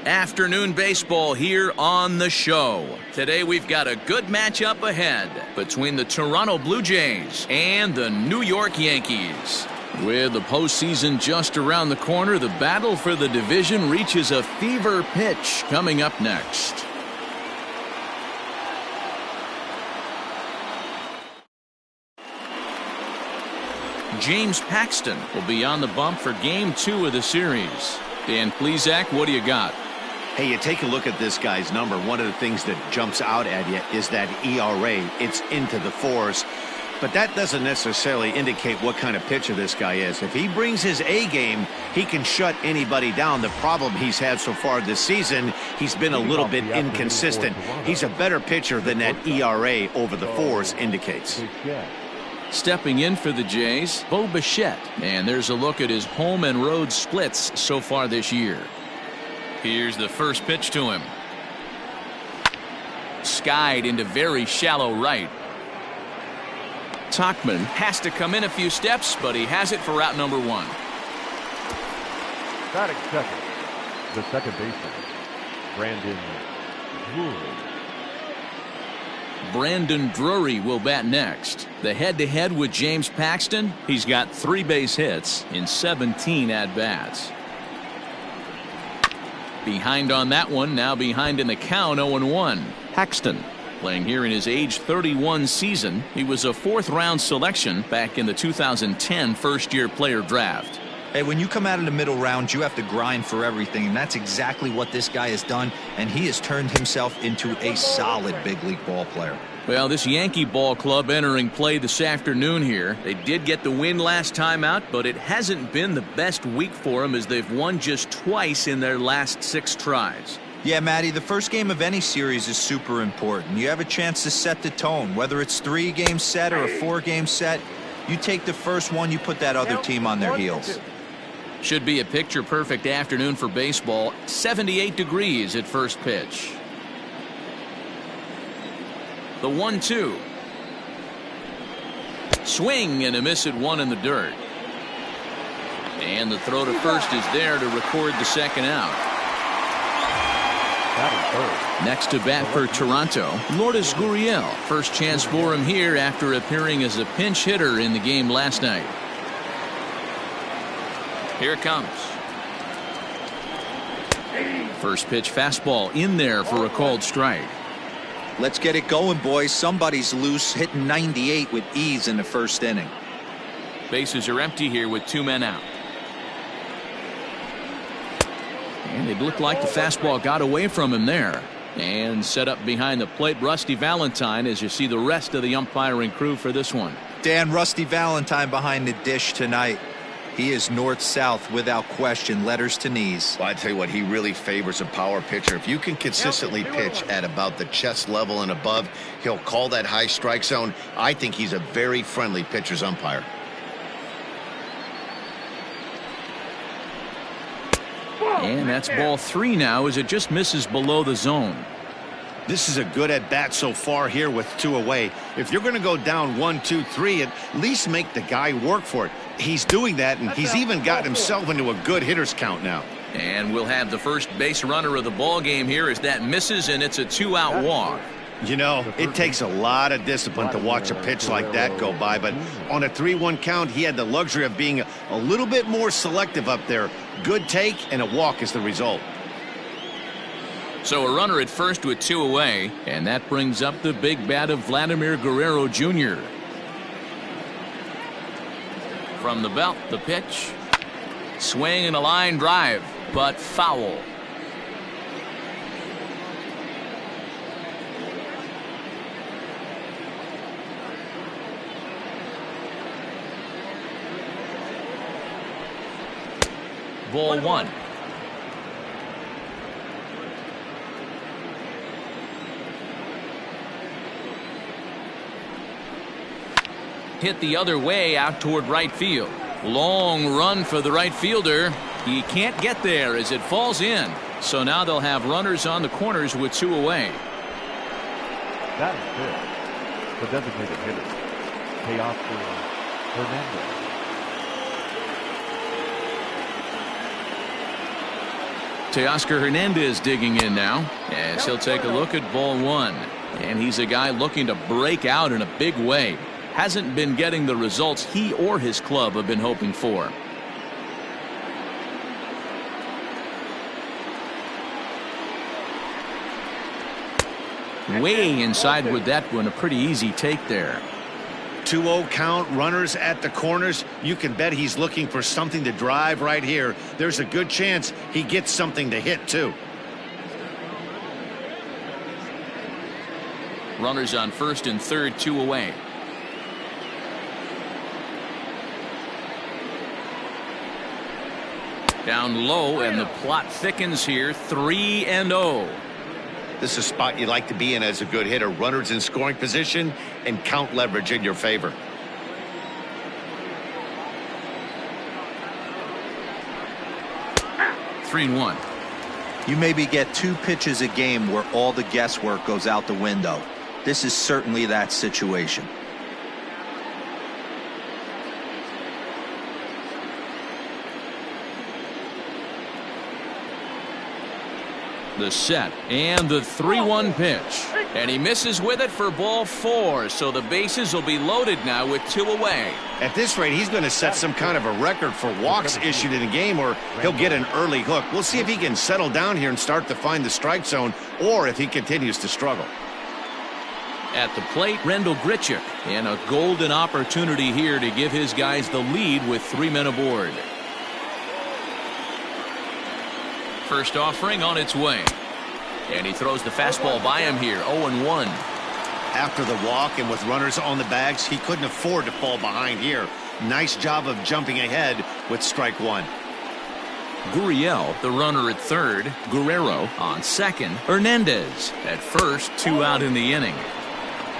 Afternoon baseball here on the show. Today we've got a good matchup ahead between the Toronto Blue Jays and the New York Yankees. With the postseason just around the corner, the battle for the division reaches a fever pitch coming up next. James Paxton will be on the bump for Game 2 of the series. Dan Plesac, what do you got? Hey, you take a look at this guy's number. One of the things that jumps out at you is that ERA. It's into the fours. But that doesn't necessarily indicate what kind of pitcher this guy is. If he brings his A game, he can shut anybody down. The problem he's had so far this season, he's been a little bit inconsistent. He's a better pitcher than that ERA over the fours indicates. Stepping in for the Jays, Bo Bichette. And there's a look at his home and road splits so far this year. Here's the first pitch to him. Skied into very shallow right. Tauchman has to come in a few steps, but he has it for route number 1. Batting second, the second baseman, Brandon Drury. Brandon Drury will bat next. The head-to-head with James Paxton, he's got 3 base hits in 17 at-bats. Behind on that one, now behind in the count, 0-1. Paxton playing here in his age 31 season. He was a 4th-round selection back in the 2010 first-year player draft. Hey, when you come out of the middle round, you have to grind for everything, and that's exactly what this guy has done, and he has turned himself into a solid big league ball player. Well, this Yankee ball club entering play this afternoon here. They did get the win last time out, but it hasn't been the best week for them as they've won just twice in their last 6 tries. Yeah, Matty, the first game of any series is super important. You have a chance to set the tone, whether it's 3-game set or a 4-game set. You take the first one, you put that other team on their heels. Should be a picture-perfect afternoon for baseball. 78 degrees at first pitch. The 1-2. Swing and a miss at 1 in the dirt. And the throw to first is there to record the second out. Next to bat for Toronto, Lourdes Gurriel. First chance for him here after appearing as a pinch hitter in the game last night. Here it comes. First pitch fastball in there for a called strike. Let's get it going, boys. Somebody's loose, hitting 98 with ease in the first inning. Bases are empty here with 2 men out. And it looked like the fastball got away from him there. And set up behind the plate, Rusty Valentine, as you see the rest of the umpiring crew for this one. Dan, Rusty Valentine behind the dish tonight. He is north-south without question, letters to knees. Well, I tell you what, he really favors a power pitcher. If you can consistently pitch at about the chest level and above, he'll call that high strike zone. I think he's a very friendly pitcher's umpire. And that's ball 3 now as it just misses below the zone. This is a good at-bat so far here with 2 away. If you're going to go down 1, 2, 3, at least make the guy work for it. He's doing that, and he's even gotten himself into a good hitter's count now. And we'll have the first base runner of the ball game here as that misses, and it's a 2-out walk. You know, it takes a lot of discipline to watch a pitch like that go by, but on a 3-1 count, he had the luxury of being a little bit more selective up there. Good take, and a walk is the result. So a runner at first with 2 away, and that brings up the big bat of Vladimir Guerrero Jr. From the belt, the pitch. Swing and a line drive, but foul. Ball 1. Hit the other way out toward right field. Long run for the right fielder. He can't get there as it falls in. So now they'll have runners on the corners with 2 away. That is good. The designated hitter. Teoscar Hernandez. Teoscar Hernandez digging in now as he'll take a look at ball one. And he's a guy looking to break out in a big way. Hasn't been getting the results he or his club have been hoping for. Way inside with that one. A pretty easy take there. 2-0 count, runners at the corners. You can bet he's looking for something to drive right here. There's a good chance he gets something to hit too. Runners on first and third, 2 away. Down low, and the plot thickens here. 3-0. This is a spot you like to be in as a good hitter. Runners in scoring position and count leverage in your favor. Three and one. You maybe get 2 pitches a game where all the guesswork goes out the window. This is certainly that situation. The set and the 3-1 pitch, and he misses with it for ball 4, so the bases will be loaded now with 2 away. At this rate, he's going to set some kind of a record for walks issued in a game, or he'll get an early hook. We'll see if he can settle down here and start to find the strike zone, or if he continues to struggle. At the plate, Rendell Grichuk, and a golden opportunity here to give his guys the lead with 3 men aboard. First offering on its way, and he throws the fastball by him here. 0-1. After the walk and with runners on the bags, he couldn't afford to fall behind here. Nice job of jumping ahead with strike one. Gurriel, the runner at third. Guerrero on second. Hernandez at first. 2 out in the inning.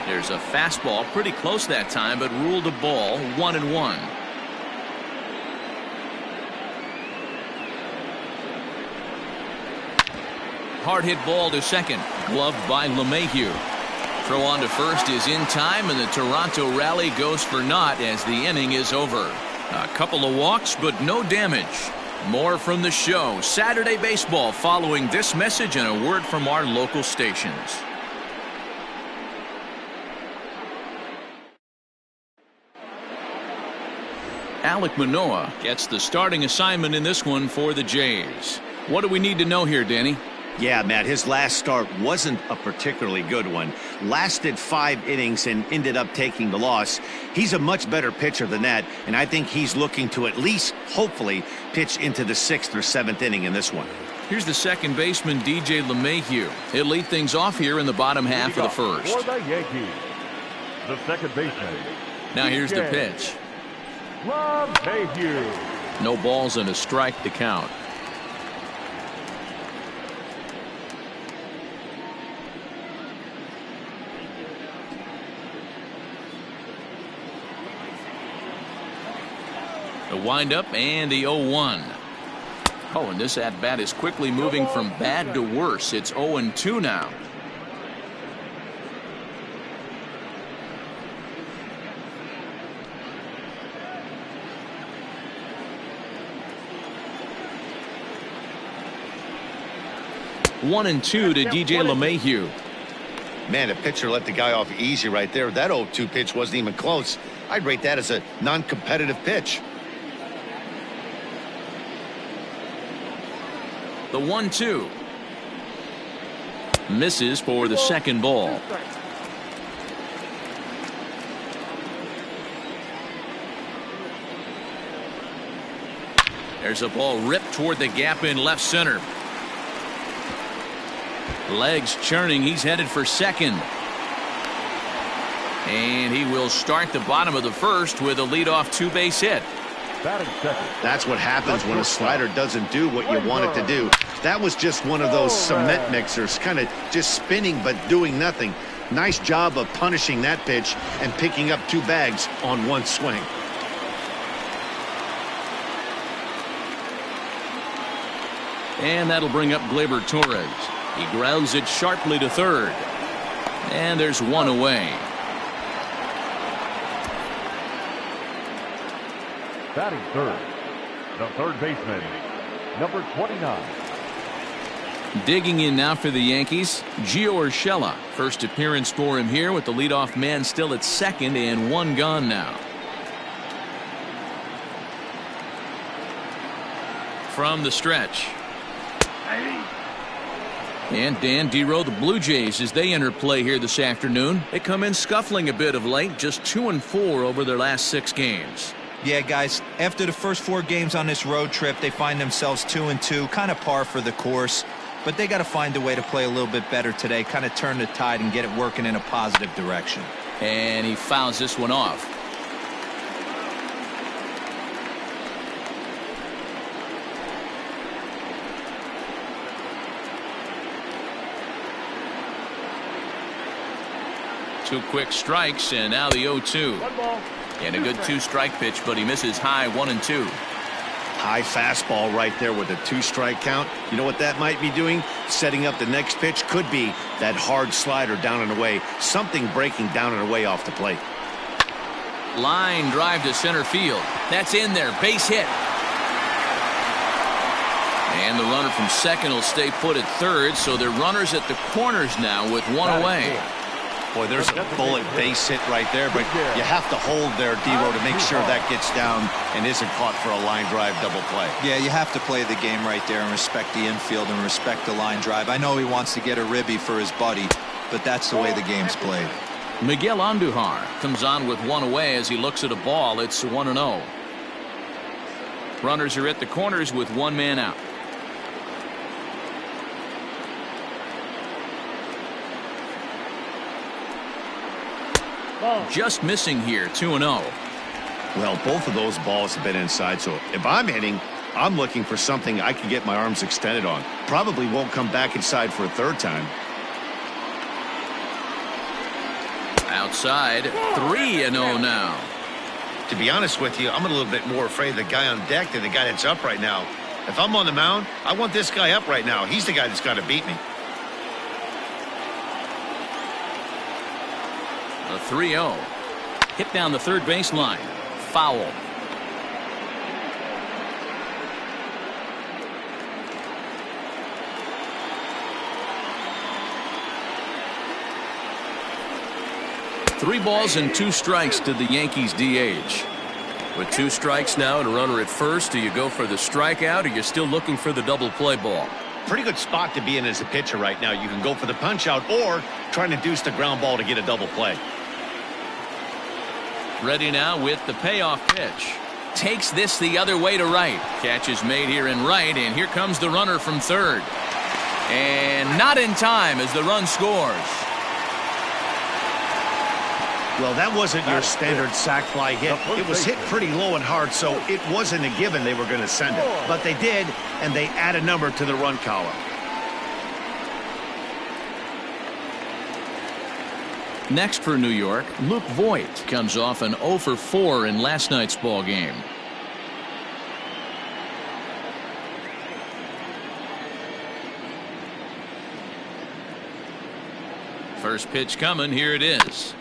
There's a fastball pretty close that time, but ruled a ball. 1-1. Hard hit ball to second, gloved by LeMahieu. Throw on to first is in time, and the Toronto rally goes for naught as the inning is over. A couple of walks, but no damage. More from the show. Saturday Baseball following this message and a word from our local stations. Alek Manoah gets the starting assignment in this one for the Jays. What do we need to know here, Danny? Yeah, Matt, his last start wasn't a particularly good one. Lasted 5 innings and ended up taking the loss. He's a much better pitcher than that, and I think he's looking to at least, hopefully, pitch into the 6th or 7th inning in this one. Here's the second baseman, DJ LeMahieu. He'll lead things off here in the bottom half of the first. For the Yankees, the second baseman. Now here's the pitch. LeMahieu. No balls and a strike to count. The windup and the 0-1. Oh, and this at-bat is quickly moving from bad to worse. It's 0-2 now. One and 2 to DJ LeMahieu. Man, a pitcher let the guy off easy right there. That 0-2 pitch wasn't even close. I'd rate that as a non-competitive pitch. The 1-2. Misses for the second ball. There's a ball ripped toward the gap in left center. Legs churning. He's headed for second. And he will start the bottom of the first with a leadoff 2-base hit. That's what happens when a slider doesn't do what you want it to do. That was just one of those cement mixers, kind of just spinning but doing nothing. Nice job of punishing that pitch and picking up 2 bags on one swing. And that'll bring up Gleyber Torres. He grounds it sharply to third. And there's 1 away. Batting third, the third baseman, number 29. Digging in now for the Yankees, Gio Urshela. First appearance for him here with the leadoff man still at second and one gone now. From the stretch. And Dan Dero, the Blue Jays, as they enter play here this afternoon, they come in scuffling a bit of late, just 2-4 over their last 6 games. Yeah, guys, after the first 4 games on this road trip, they find themselves 2-2, kind of par for the course. But they got to find a way to play a little bit better today, kind of turn the tide and get it working in a positive direction. And he fouls this one off. Two quick strikes, and now the 0-2. And a good 2-strike pitch, but he misses high 1-2. High fastball right there with a 2-strike count. You know what that might be doing? Setting up the next pitch. Could be that hard slider down and away. Something breaking down and away off the plate. Line drive to center field. That's in there. Base hit. And the runner from second will stay put at third, so they're runners at the corners now with one away. Boy, there's a bullet base hit right there, but you have to hold there, Dero, to make sure that gets down and isn't caught for a line drive double play. Yeah, you have to play the game right there and respect the infield and respect the line drive. I know he wants to get a ribby for his buddy, but that's the way the game's played. Miguel Andujar comes on with one away as he looks at a ball. It's 1-0. Runners are at the corners with one man out. Just missing here, 2-0. Well, both of those balls have been inside, so if I'm hitting, I'm looking for something I can get my arms extended on. Probably won't come back inside for a third time. Outside, 3-0 now. To be honest with you, I'm a little bit more afraid of the guy on deck than the guy that's up right now. If I'm on the mound, I want this guy up right now. He's the guy that's got to beat me. A 3-0. Hit down the third baseline. Foul. Three balls and 2 strikes to the Yankees DH. With 2 strikes now and a runner at first, do you go for the strikeout or you're still looking for the double play ball? Pretty good spot to be in as a pitcher right now. You can go for the punch out or trying to deuce the ground ball to get a double play. Ready now with the payoff pitch. Takes this the other way to right. Catch is made here in right, and here comes the runner from third. And not in time as the run scores. Well, that wasn't your standard sac fly hit. It was hit pretty low and hard, so it wasn't a given they were going to send it. But they did, and they add a number to the run column. Next for New York, Luke Voit comes off an 0 for 4 in last night's ball game. First pitch coming, here it is.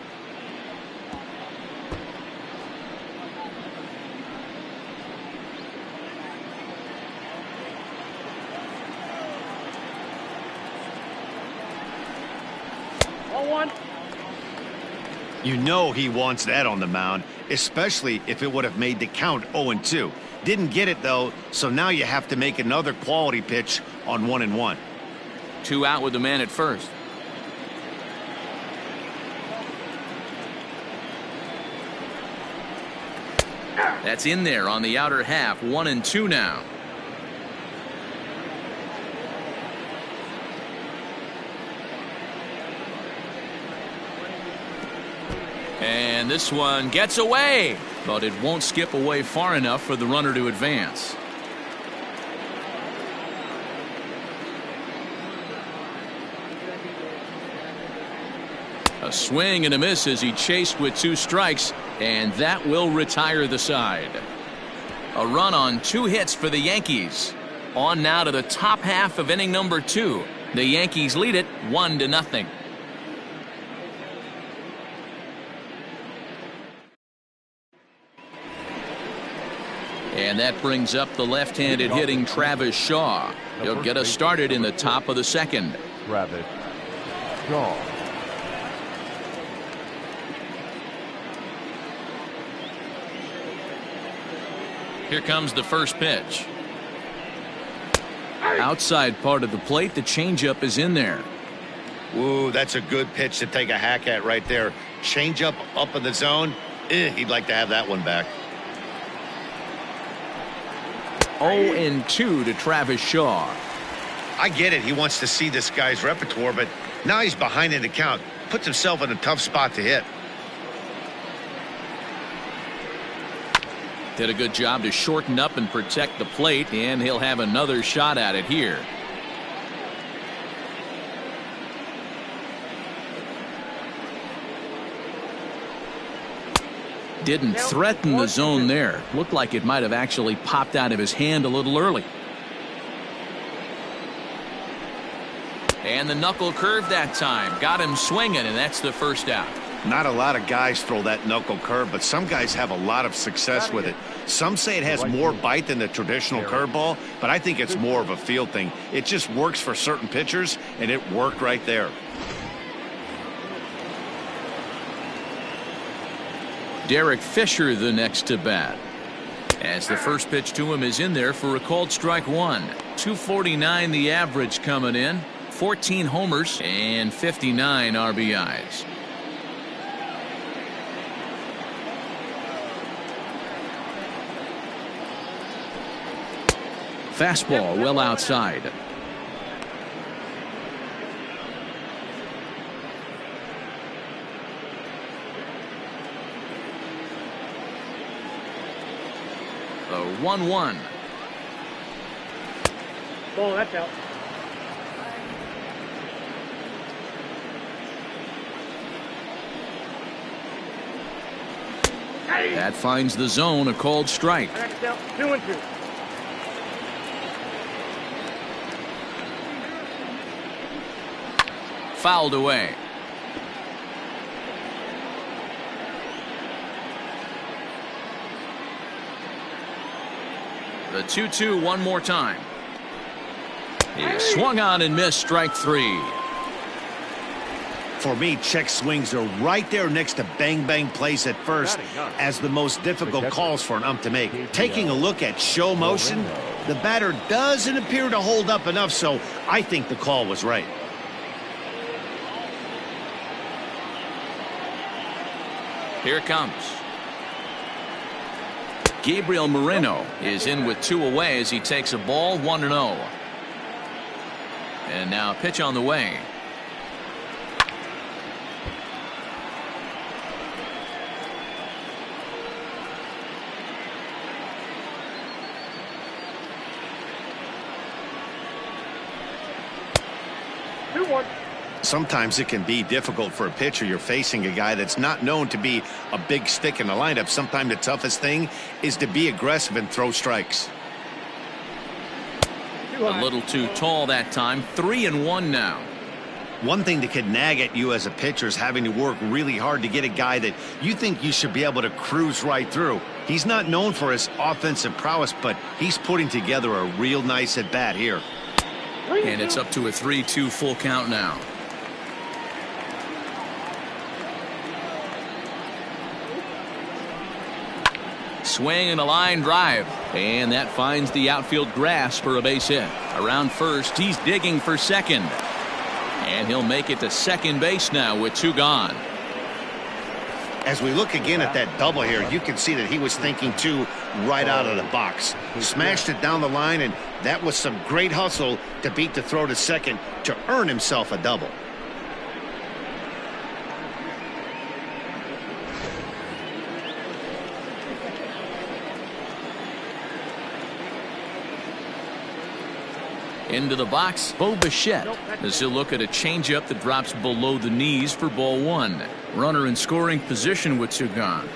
You know he wants that on the mound, especially if it would have made the count 0-2. Didn't get it, though, so now you have to make another quality pitch on 1-1. 2 out with the man at first. That's in there on the outer half. 1-2 now. And this one gets away, but it won't skip away far enough for the runner to advance. A swing and a miss as he chased with 2 strikes, and that will retire the side. A run on 2 hits for the Yankees. On now to the top half of inning number 2. The Yankees lead it 1-0. And that brings up the left-handed hitting Travis Shaw. He'll get us started in the top of the second. Travis Shaw. Here comes the first pitch. Outside part of the plate, the changeup is in there. Ooh, that's a good pitch to take a hack at right there. Changeup up in the zone. He'd like to have that one back. 0-2 to Travis Shaw. I get it. He wants to see this guy's repertoire, but now he's behind in the count. Puts himself in a tough spot to hit. Did a good job to shorten up and protect the plate, and he'll have another shot at it here. Didn't threaten the zone there. Looked like it might have actually popped out of his hand a little early. And the knuckle curve that time. Got him swinging, and that's the first out. Not a lot of guys throw that knuckle curve, but some guys have a lot of success with it. Some say it has more bite than the traditional curveball, but I think it's more of a feel thing. It just works for certain pitchers, and it worked right there. Derek Fisher the next to bat. As the first pitch to him is in there for a called strike one. 249 the average coming in. 14 homers and 59 RBIs. Fastball well outside. The 1-1. Oh, that's out. That finds the zone, a called strike. That's out. 2-2. Fouled away. The 2-2 one more time. He swung on and missed, strike three. For me, check swings are right there next to bang-bang plays at first as the most difficult calls for an ump to make. Taking a look at show motion, the batter doesn't appear to hold up enough, so I think the call was right. Here it comes. Gabriel Moreno is in with two away as he takes a ball 1-0. And now a pitch on the way. Sometimes it can be difficult for a pitcher. You're facing a guy that's not known to be a big stick in the lineup. Sometimes the toughest thing is to be aggressive and throw strikes. A little too tall that time. 3-1 now. One thing that could nag at you as a pitcher is having to work really hard to get a guy that you think you should be able to cruise right through. He's not known for his offensive prowess, but he's putting together a real nice at bat here. And it's up to a 3-2 full count now. Swing and a line drive, and that finds the outfield grass for a base hit. Around first, he's digging for second, and he'll make it to second base now with two gone. As we look again at that double here, you can see that he was thinking two right out of the box. Smashed it down the line, and that was some great hustle to beat the throw to second to earn himself a double. Into the box, Bo Bichette, as he'll look at a changeup that drops below the knees for ball one. Runner in scoring position with two gone.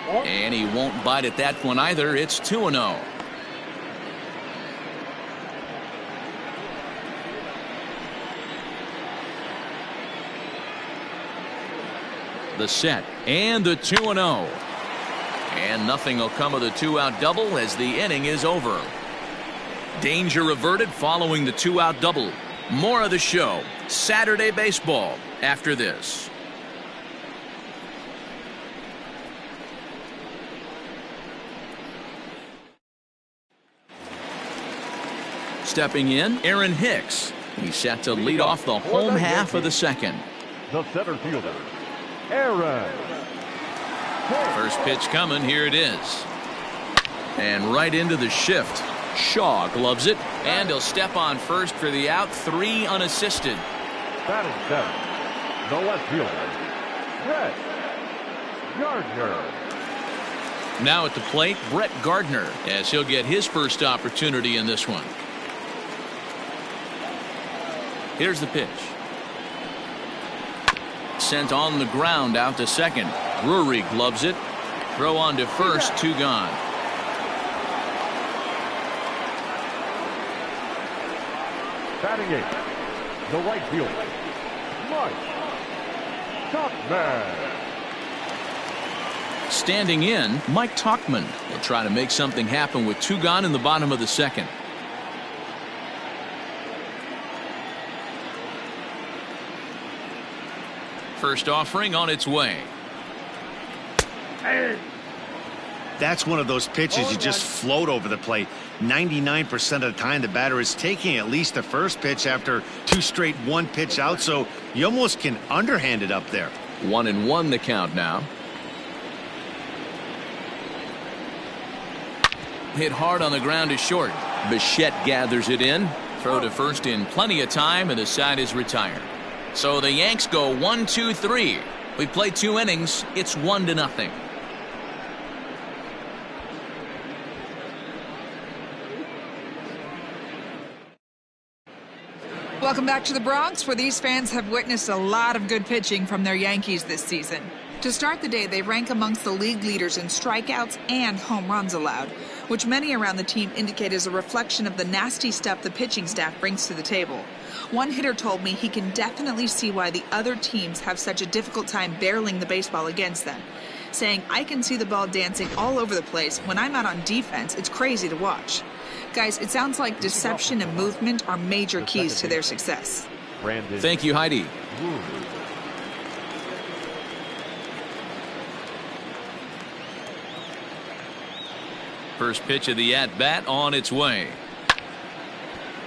And he won't bite at that one either. It's 2-0. The set and the 2-0. And nothing will come of the 2-out double as the inning is over. Danger averted following the 2-out double. More of the show, Saturday Baseball, after this. Stepping in, Aaron Hicks. He's set to lead off the home half of the second. The center fielder, Aaron. First pitch coming, here it is. And right into the shift. Shaw gloves it, and he'll step on first for the out, 3 unassisted. Batting center, the left fielder, Brett Gardner. Now at the plate, Brett Gardner, as he'll get his first opportunity in this one. Here's the pitch. Sent on the ground out to second. Drury gloves it. Throw on to first, 2 gone. Batting 8, the right fielder, Mike Tauchman. Standing in, Mike Tauchman will try to make something happen with 2 gone in the bottom of the second. First offering on its way. That's one of those pitches you just float over the plate. 99% of the time the batter is taking at least the first pitch after 2 straight 1-pitch out, so you almost can underhand it up there. 1-1 the count now. Hit hard on the ground to short. Bichette gathers it in. Throw to first in plenty of time, and the side is retired. So the Yanks go 1-2-3. We play 2 innings. It's 1-0. Welcome back to the Bronx, where these fans have witnessed a lot of good pitching from their Yankees this season. To start the day, they rank amongst the league leaders in strikeouts and home runs allowed, which many around the team indicate is a reflection of the nasty stuff the pitching staff brings to the table. One hitter told me he can definitely see why the other teams have such a difficult time barreling the baseball against them, saying, "I can see the ball dancing all over the place. When I'm out on defense, it's crazy to watch." Guys, it sounds like deception and movement are major keys to their success. Thank you, Heidi. First pitch of the at-bat on its way.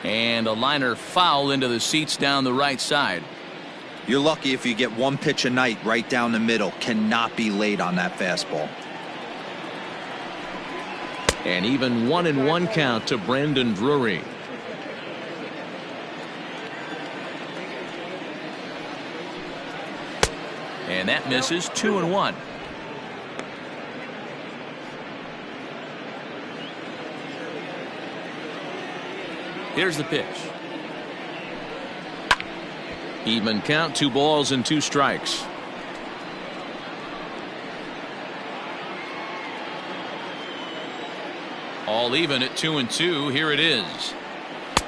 And a liner foul into the seats down the right side. You're lucky if you get 1 pitch a night right down the middle. Cannot be late on that fastball. And even 1-1 count to Brandon Drury. And that misses. 2-1. Here's the pitch. Even count, 2 balls and 2 strikes. All even at 2-2. Here it is.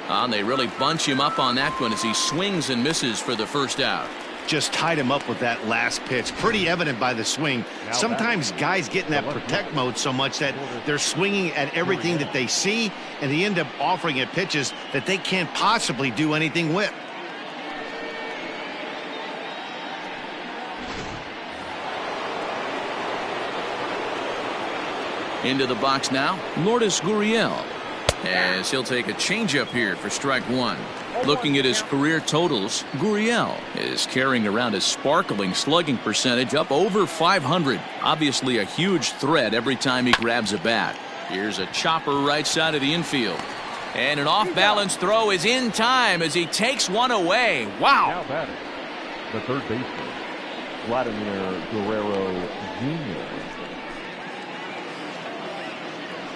And they really bunch him up on that one as he swings and misses for the first out. Just tied him up with that last pitch. Pretty evident by the swing. Sometimes guys get in that protect mode so much that they're swinging at everything that they see, and they end up offering at pitches that they can't possibly do anything with. Into the box now, Lourdes Gurriel, as he'll take a changeup here for strike 1. Looking at his career totals, Gurriel is carrying around a sparkling slugging percentage up over 500. Obviously a huge threat every time he grabs a bat. Here's a chopper right side of the infield. And an off-balance throw is in time as he takes one away. Wow. Now batting, the third baseman, Vladimir Guerrero Jr.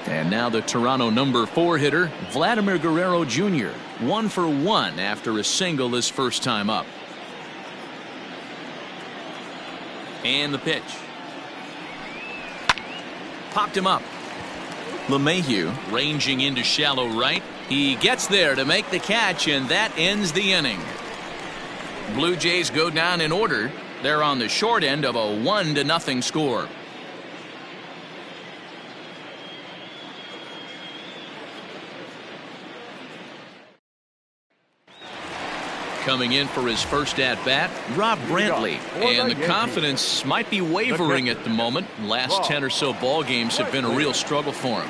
And now the Toronto number 4 hitter, Vladimir Guerrero Jr. 1 for 1 after a single his first time up. And the pitch. Popped him up. LeMahieu ranging into shallow right. He gets there to make the catch, and that ends the inning. Blue Jays go down in order. They're on the short end of a 1-0 score. Coming in for his first at-bat, Rob Brantley. And the confidence might be wavering at the moment. Last 10 or so ball games have been a real struggle for him.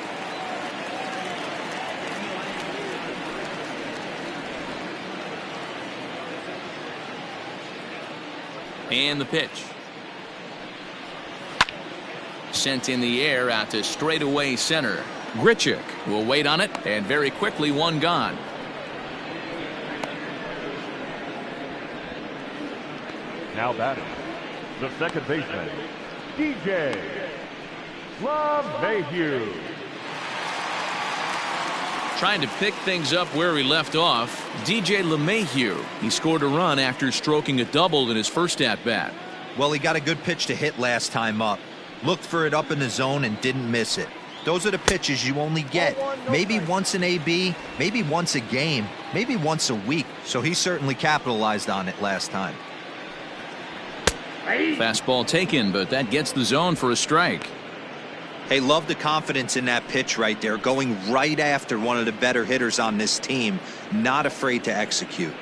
And the pitch. Sent in the air out to straightaway center. Grichuk will wait on it, and very quickly one gone. Now batting, the second baseman, DJ LeMahieu. Trying to pick things up where he left off, DJ LeMahieu. He scored a run after stroking a double in his first at-bat. Well, he got a good pitch to hit last time up. Looked for it up in the zone and didn't miss it. Those are the pitches you only get maybe once an AB, maybe once a game, maybe once a week. So he certainly capitalized on it last time. Fastball taken, but that gets the zone for a strike. Hey, love the confidence in that pitch right there, going right after one of the better hitters on this team, not afraid to execute.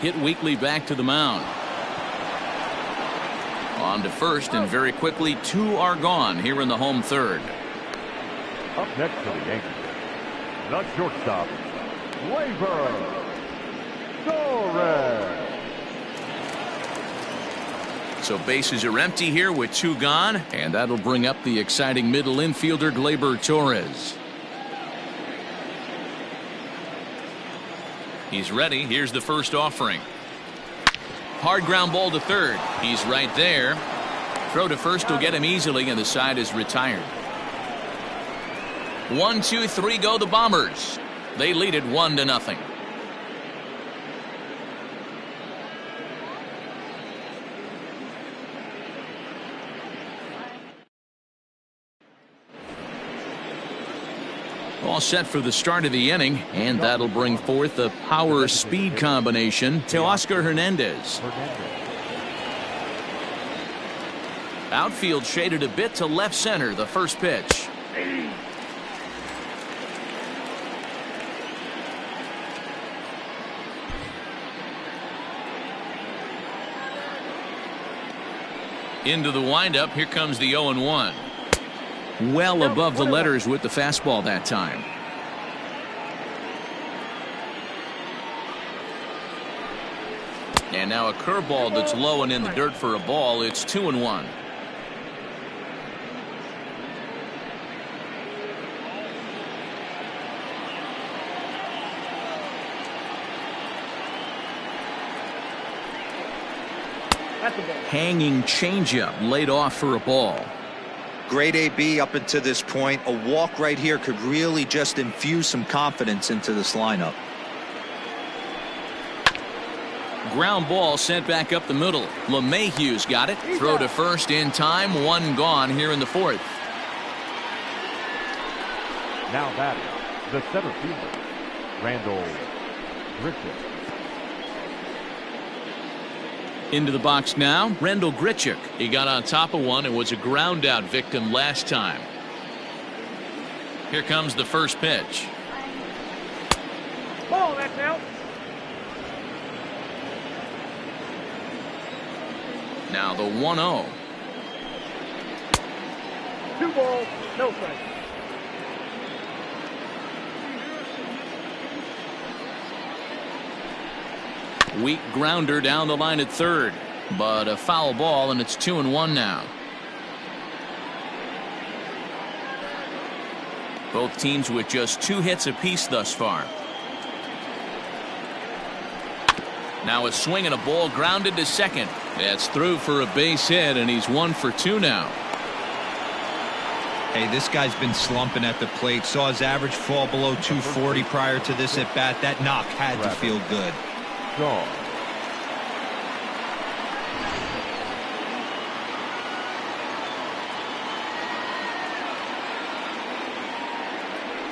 Hit weakly back to the mound. On to first, and very quickly 2 are gone here in the home third. Up next for the Yankees, the shortstop, Gleyber Torres. So bases are empty here with 2 gone, and that'll bring up the exciting middle infielder Gleyber Torres. He's ready. Here's the first offering. Hard ground ball to third. He's right there. Throw to first will get him easily, and the side is retired. 1, 2, 3 go the Bombers. They lead it 1-0. All set for the start of the inning, and that'll bring forth the power-speed combination to Oscar Hernandez. Outfield shaded a bit to left center, the first pitch. Into the windup, here comes the 0-1. Well above the letters with the fastball that time. And now a curveball that's low and in the dirt for a ball. It's 2-1. Hanging changeup laid off for a ball. Great AB up until this point. A walk right here could really just infuse some confidence into this lineup. Ground ball sent back up the middle. LeMahieu's got it. Throw to first in time. 1 gone here in the fourth. Now batting, the center fielder, Randall Grichuk. Into the box now, Randall Grichuk. He got on top of one and was a ground out victim last time. Here comes the first pitch. Ball, that's out. Now the 1-0. 2 balls, no strikes. Weak grounder down the line at third, but a foul ball, and it's 2-1 now. Both teams with just 2 hits apiece thus far. Now a swing and a ball grounded to second. That's through for a base hit, and he's 1 for 2 now. Hey, this guy's been slumping at the plate. Saw his average fall below 240 prior to this at bat. That knock had to feel good. Gone.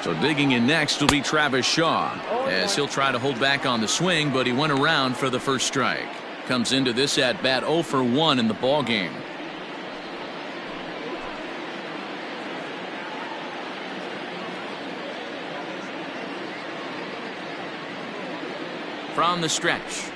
So digging in next will be Travis Shaw, as he'll try to hold back on the swing, but he went around for the first strike. Comes into this at bat 0 for 1 in the ball game. From the stretch.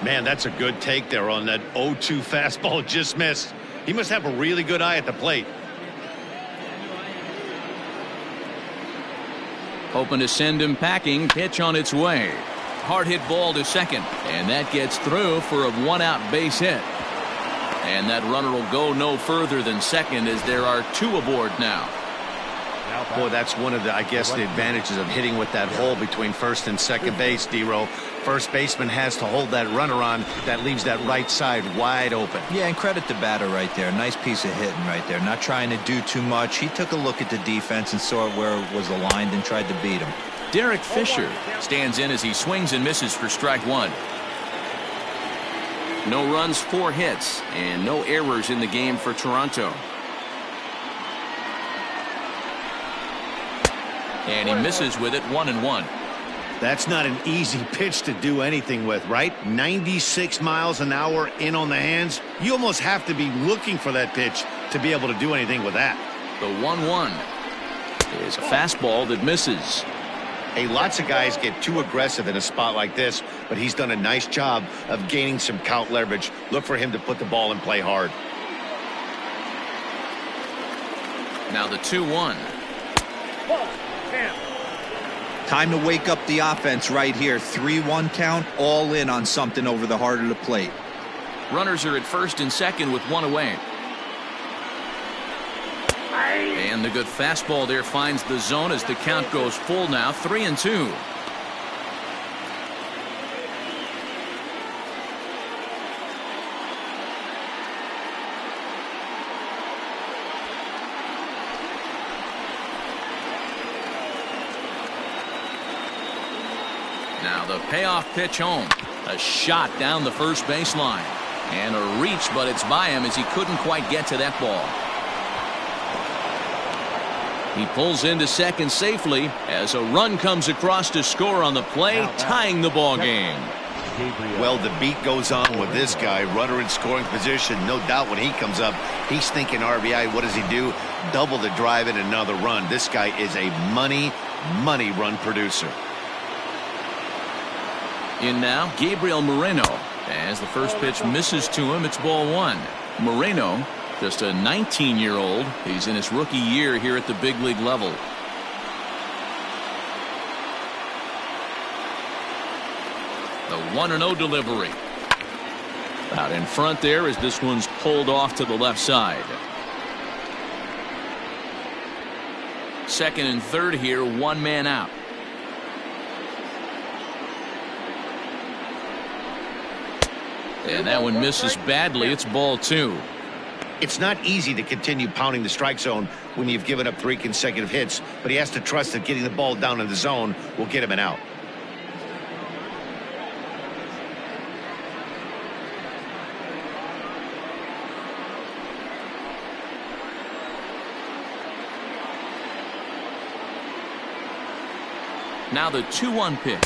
Man, that's a good take there on that 0-2 fastball. Just missed. He must have a really good eye at the plate. Hoping to send him packing. Pitch on its way. Hard hit ball to second, and that gets through for a 1-out base hit. And that runner will go no further than second, as there are 2 aboard now. Boy, that's one of the, I guess, the advantages of hitting with that hole between first and second base, D-Row. First baseman has to hold that runner on. That leaves that right side wide open. Yeah, and credit the batter right there. Nice piece of hitting right there. Not trying to do too much. He took a look at the defense and saw it where it was aligned and tried to beat him. Derek Fisher stands in as he swings and misses for strike 1. No runs, 4 hits, and no errors in the game for Toronto. And he misses with it, 1-1. That's not an easy pitch to do anything with, right? 96 miles an hour in on the hands. You almost have to be looking for that pitch to be able to do anything with that. The 1-1 is a fastball that misses. Hey, lots of guys get too aggressive in a spot like this, but he's done a nice job of gaining some count leverage. Look for him to put the ball in play hard. Now the 2-1. Time to wake up the offense right here. 3-1 count, all in on something over the heart of the plate. Runners are at first and second with 1 away. And the good fastball there finds the zone as the count goes full now, 3-2. Now the payoff pitch home. A shot down the first baseline. And a reach, but it's by him as he couldn't quite get to that ball. He pulls into second safely as a run comes across to score on the play, tying the ball game. Well, the beat goes on with this guy. Runner in scoring position. No doubt when he comes up, he's thinking RBI. What does he do? Double the drive and another run. This guy is a money run producer. In now, Gabriel Moreno. As the first pitch misses to him, it's ball 1. Moreno, just a 19-year-old. He's in his rookie year here at the big league level. The 1-0 delivery. Out in front there as this one's pulled off to the left side. Second and third here, 1 man out. And that one misses badly. It's ball 2. It's not easy to continue pounding the strike zone when you've given up 3 consecutive hits, but he has to trust that getting the ball down in the zone will get him an out. Now the 2-1 pitch.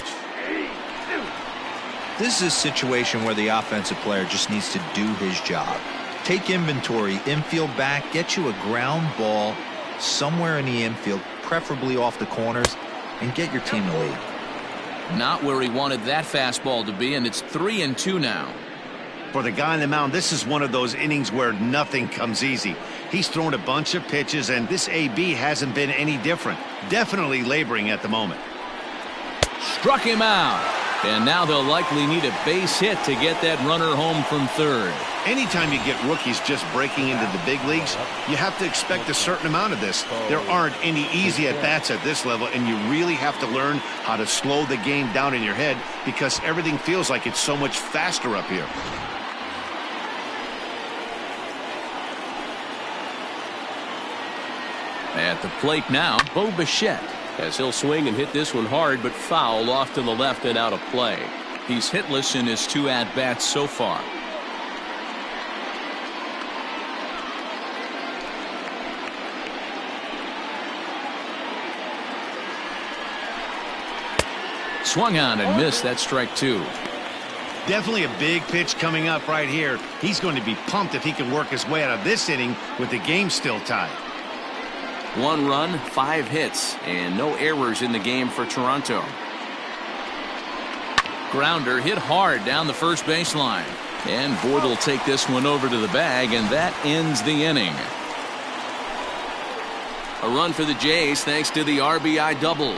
This is a situation where the offensive player just needs to do his job. Take inventory, infield back, get you a ground ball somewhere in the infield, preferably off the corners, and get your team to lead. Not where he wanted that fastball to be, and it's 3-2 now. For the guy on the mound, this is one of those innings where nothing comes easy. He's thrown a bunch of pitches, and this AB hasn't been any different. Definitely laboring at the moment. Struck him out. And now they'll likely need a base hit to get that runner home from third. Anytime you get rookies just breaking into the big leagues, you have to expect a certain amount of this. There aren't any easy at-bats at this level, and you really have to learn how to slow the game down in your head because everything feels like it's so much faster up here. At the plate now, Bo Bichette. As he'll swing and hit this one hard, but foul off to the left and out of play. He's hitless in his 2 at-bats so far. Swung on and missed. That strike 2. Definitely a big pitch coming up right here. He's going to be pumped if he can work his way out of this inning with the game still tied. 1 run, 5 hits, and no errors in the game for Toronto. Grounder hit hard down the first baseline. And Boyd will take this one over to the bag, and that ends the inning. A run for the Jays thanks to the RBI double.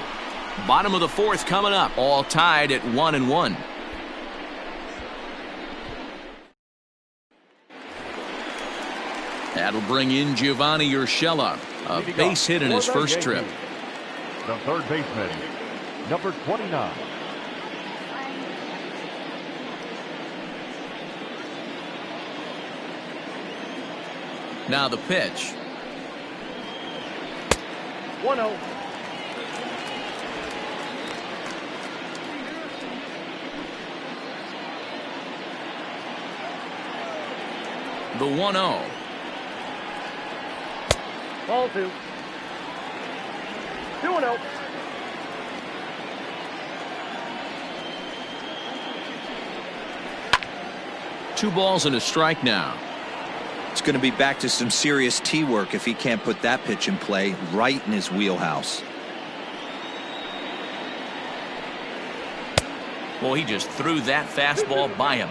Bottom of the 4th coming up, all tied at 1-1. That'll bring in Giovanni Urshela, a base hit in his first trip. The third baseman, number 29. Now the pitch. 1-0. The 1-0. Ball 2. 2-0. Two balls and a strike now. It's going to be back to some serious tee work if he can't put that pitch in play right in his wheelhouse. Well, he just threw that fastball by him.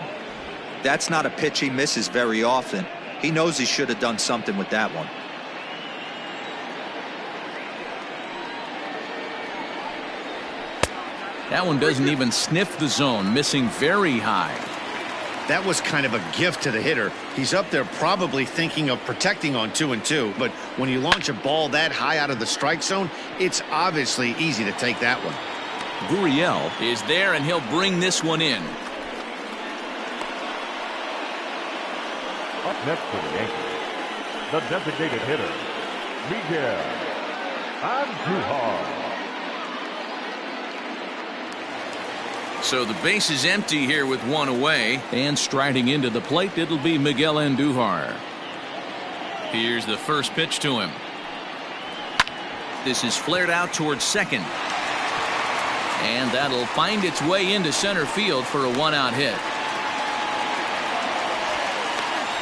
That's not a pitch he misses very often. He knows he should have done something with that one. That one doesn't even sniff the zone, missing very high. That was kind of a gift to the hitter. He's up there probably thinking of protecting on 2-2, but when you launch a ball that high out of the strike zone, it's obviously easy to take that one. Gurriel is there, and he'll bring this one in. Up next for the Yankees, the designated hitter, Miguel Andujar. So the base is empty here with 1 away, and striding into the plate, it'll be Miguel Andujar. Here's the first pitch to him. This is flared out towards second, and that'll find its way into center field for a 1-out hit.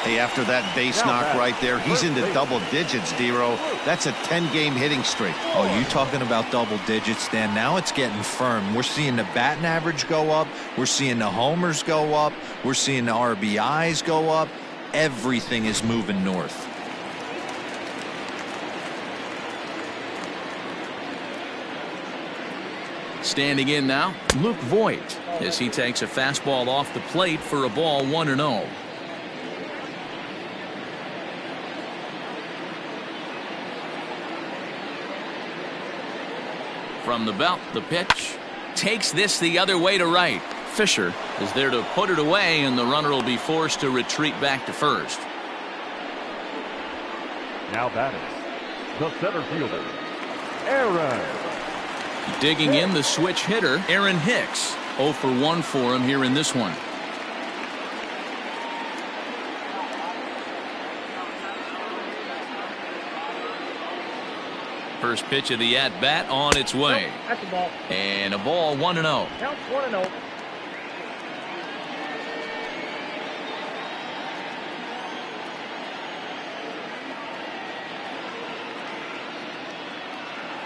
Hey, after that base knock right there, he's into double digits, D-Row. That's a 10-game hitting streak. Oh, you talking about double digits, Dan? Now it's getting firm. We're seeing the batting average go up. We're seeing the homers go up. We're seeing the RBIs go up. Everything is moving north. Standing in now, Luke Voigt, as he takes a fastball off the plate for a ball 1-0. From the belt, the pitch takes this the other way to right. Fisher is there to put it away, and the runner will be forced to retreat back to first. Now batting, the center fielder, Aaron. Digging in, the switch hitter, Aaron Hicks. 0 for 1 for him here in this one. First pitch of the at-bat on its way. That's a ball. And a ball 1-0. Count 1-0.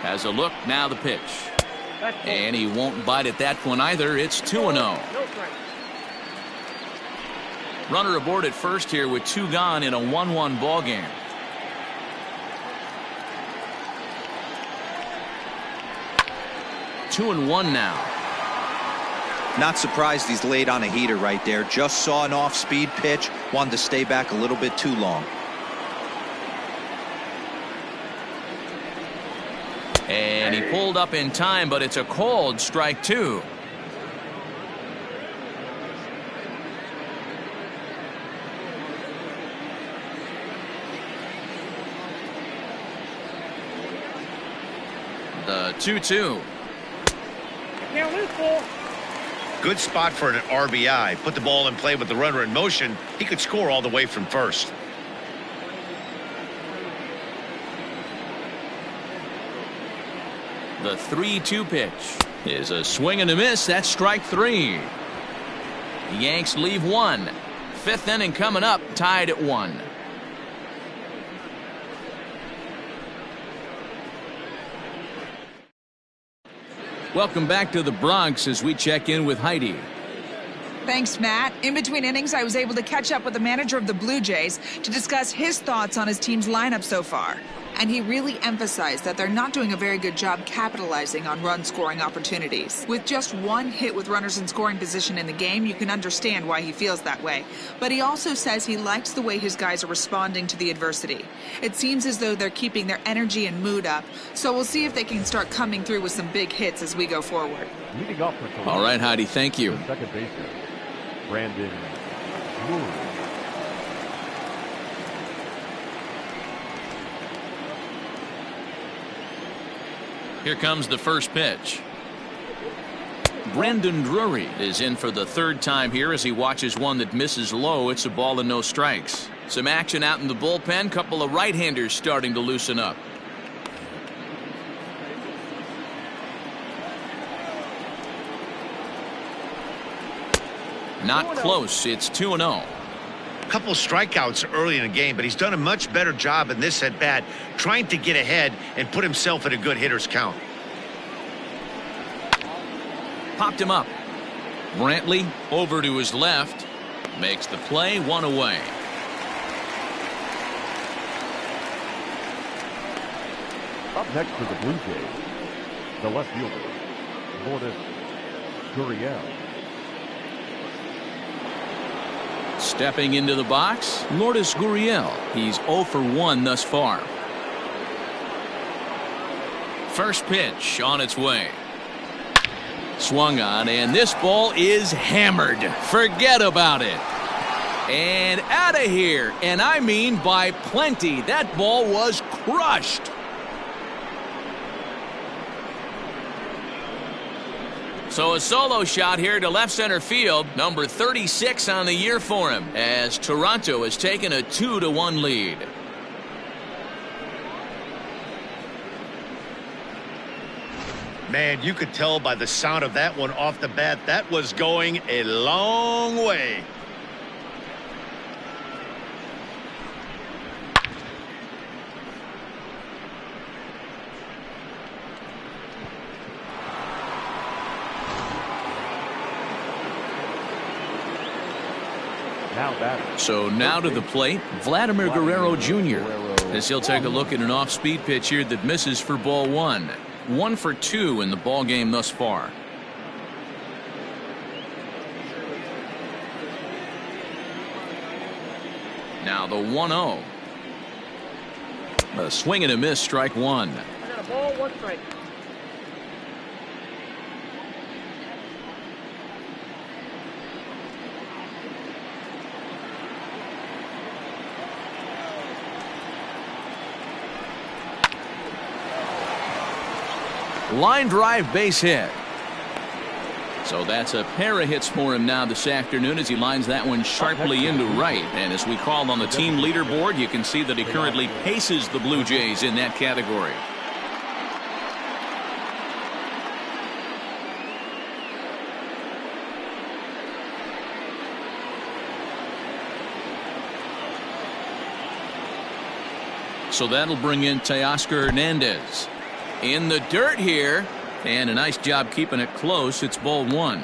Has a look, now the pitch. That's ball. And he won't bite at that one either. It's 2-0. No strike. Runner aboard at first here with 2 gone in a 1-1 ball game. Two and 1 now. Not surprised he's laid on a heater right there. Just saw an off-speed pitch. Wanted to stay back a little bit too long. And he pulled up in time, but it's a called strike 2. The 2-2. Can't lose, ball. Good spot for an RBI. Put the ball in play with the runner in motion. He could score all the way from first. The 3-2 pitch is a swing and a miss. That's strike 3. The Yanks leave one. 5th inning coming up, tied at 1. Welcome back to the Bronx as we check in with Heidi. Thanks, Matt. In between innings, I was able to catch up with the manager of the Blue Jays to discuss his thoughts on his team's lineup so far. And he really emphasized that they're not doing a very good job capitalizing on run-scoring opportunities. With just one hit with runners in scoring position in the game, you can understand why he feels that way. But he also says he likes the way his guys are responding to the adversity. It seems as though they're keeping their energy and mood up, so we'll see if they can start coming through with some big hits as we go forward. Leading off for Toronto. All right, Heidi, thank you. The second baseman, Brandon Drury. Here comes the first pitch. Brandon Drury is in for the 3rd time here as he watches one that misses low. It's a ball and no strikes. Some action out in the bullpen. Couple of right-handers starting to loosen up. Not close. It's 2-0. Couple strikeouts early in the game, but he's done a much better job in this at bat trying to get ahead and put himself in a good hitter's count. Popped him up. Brantley over to his left. Makes the play, 1 away. Up next for the Blue Jays, the left fielder, Lourdes Gurriel. Stepping into the box, Lourdes Gurriel. He's 0 for 1 thus far. First pitch on its way. Swung on, and this ball is hammered. Forget about it. And out of here, and I mean by plenty. That ball was crushed. So a solo shot here to left center field, number 36 on the year for him, as Toronto has taken a 2-1 lead. Man, you could tell by the sound of that one off the bat, that was going a long way. So now to the plate, Vladimir Guerrero Jr. as he'll take a look at an off-speed pitch here that misses for ball 1. 1 for 2 in the ball game thus far. Now the 1-0. A swing and a miss, strike 1. I got a ball, 1 strike. Line drive, base hit. So that's a pair of hits for him now this afternoon as he lines that one sharply into right. And as we called on the team leaderboard, you can see that he currently paces the Blue Jays in that category. So that'll bring in Teoscar Hernandez. In the dirt here, and a nice job keeping it close. It's ball 1.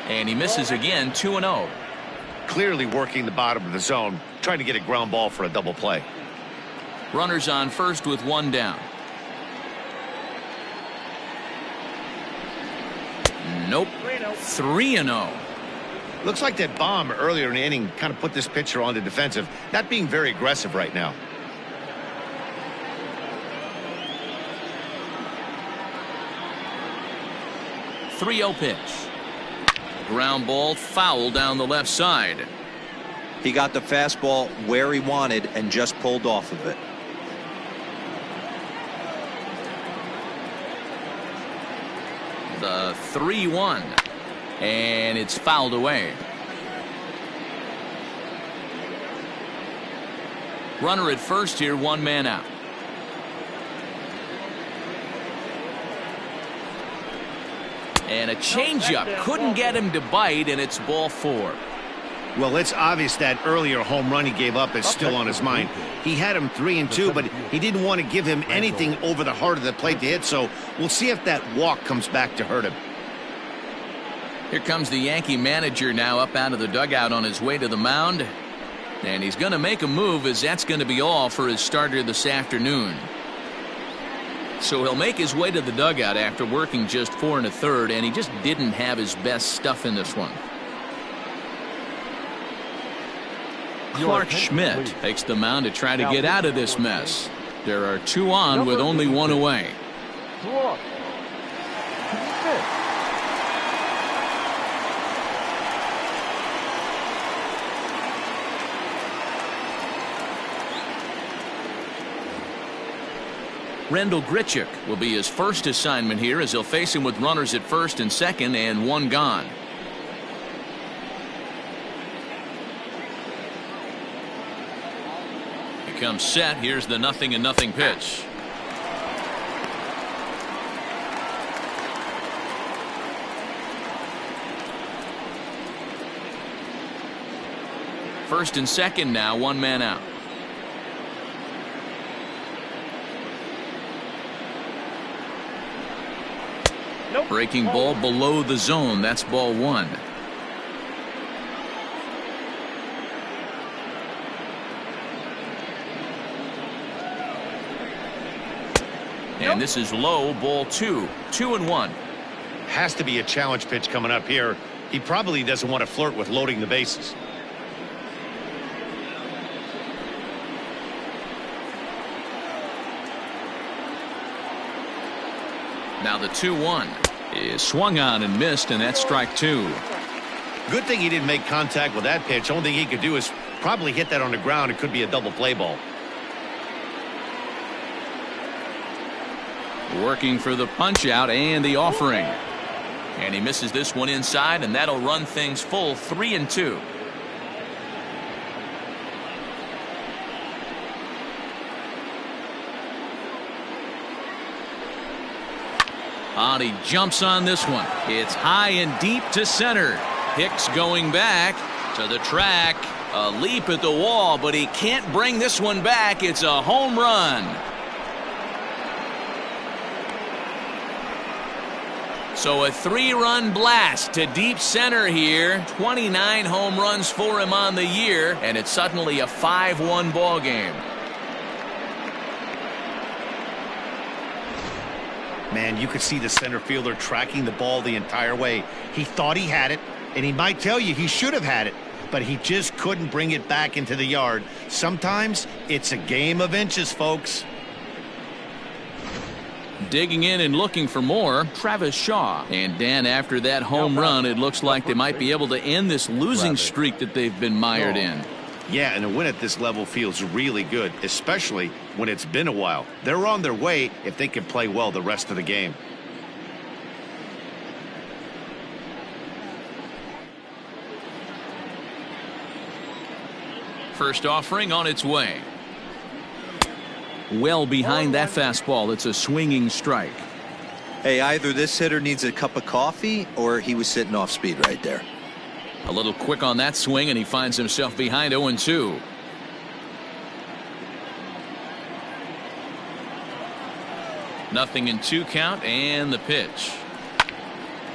And he misses again, 2-0. Clearly working the bottom of the zone, trying to get a ground ball for a double play. Runners on first with 1 down. Nope. 3-0. Looks like that bomb earlier in the inning kind of put this pitcher on the defensive, not being very aggressive right now. 3-0 pitch. Ground ball foul down the left side. He got the fastball where he wanted and just pulled off of it. The 3-1. And it's fouled away. Runner at first here, 1 man out. And a changeup couldn't get him to bite, and it's ball 4. Well, it's obvious that earlier home run he gave up is still on his mind. He had him 3-2, but he didn't want to give him anything over the heart of the plate to hit, so we'll see if that walk comes back to hurt him. Here comes the Yankee manager now up out of the dugout on his way to the mound. And he's going to make a move, as that's going to be all for his starter this afternoon. So he'll make his way to the dugout after working just 4 1/3, and he just didn't have his best stuff in this one. Clark Schmidt takes the mound to try to get out of this mess. There are 2 on with only 1 away. Rendell Grichuk will be his first assignment here, as he'll face him with runners at first and second and 1 gone. He comes set. Here's the 0-0 pitch. First and second now, 1 man out. Breaking ball below the zone. That's ball 1. And this is low, ball 2. 2-1. Has to be a challenge pitch coming up here. He probably doesn't want to flirt with loading the bases. Now the 2-1 is swung on and missed, and that's strike 2. Good thing he didn't make contact with that pitch. Only thing he could do is probably hit that on the ground. It could be a double play ball. Working for the punch out and the offering. And he misses this one inside, and that'll run things full 3-2. He jumps on this one. It's high and deep to center. Hicks going back to the track. A leap at the wall, but he can't bring this one back. It's a home run. So a 3-run blast to deep center here. 29 home runs for him on the year, and it's suddenly a 5-1 ball game. Man, you could see the center fielder tracking the ball the entire way. He thought he had it, and he might tell you he should have had it, but he just couldn't bring it back into the yard. Sometimes it's a game of inches, folks. Digging in and looking for more, Travis Shaw. And Dan, after that home run, it looks like they might be able to end this losing streak that they've been mired in. Yeah, and a win at this level feels really good, especially when it's been a while. They're on their way if they can play well the rest of the game. First offering on its way. Well behind that fastball. It's a swinging strike. Hey, either this hitter needs a cup of coffee or he was sitting off speed right there. A little quick on that swing, and he finds himself behind 0-2. Nothing in 2 count, and the pitch.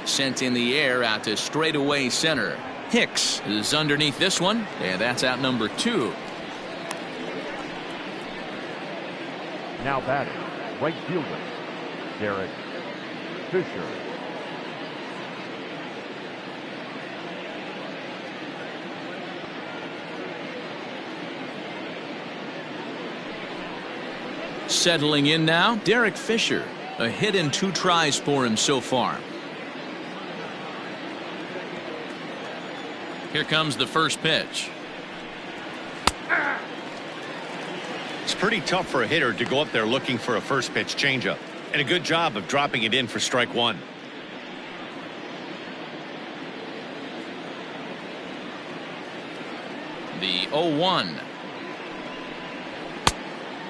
Sent in the air out to straightaway center. Hicks is underneath this one, and that's out number 2. Now batting, right fielder, Derek Fisher. Settling in now, Derek Fisher. A hit in 2 tries for him so far. Here comes the first pitch. It's pretty tough for a hitter to go up there looking for a first pitch changeup. And a good job of dropping it in for strike one. The 0-1.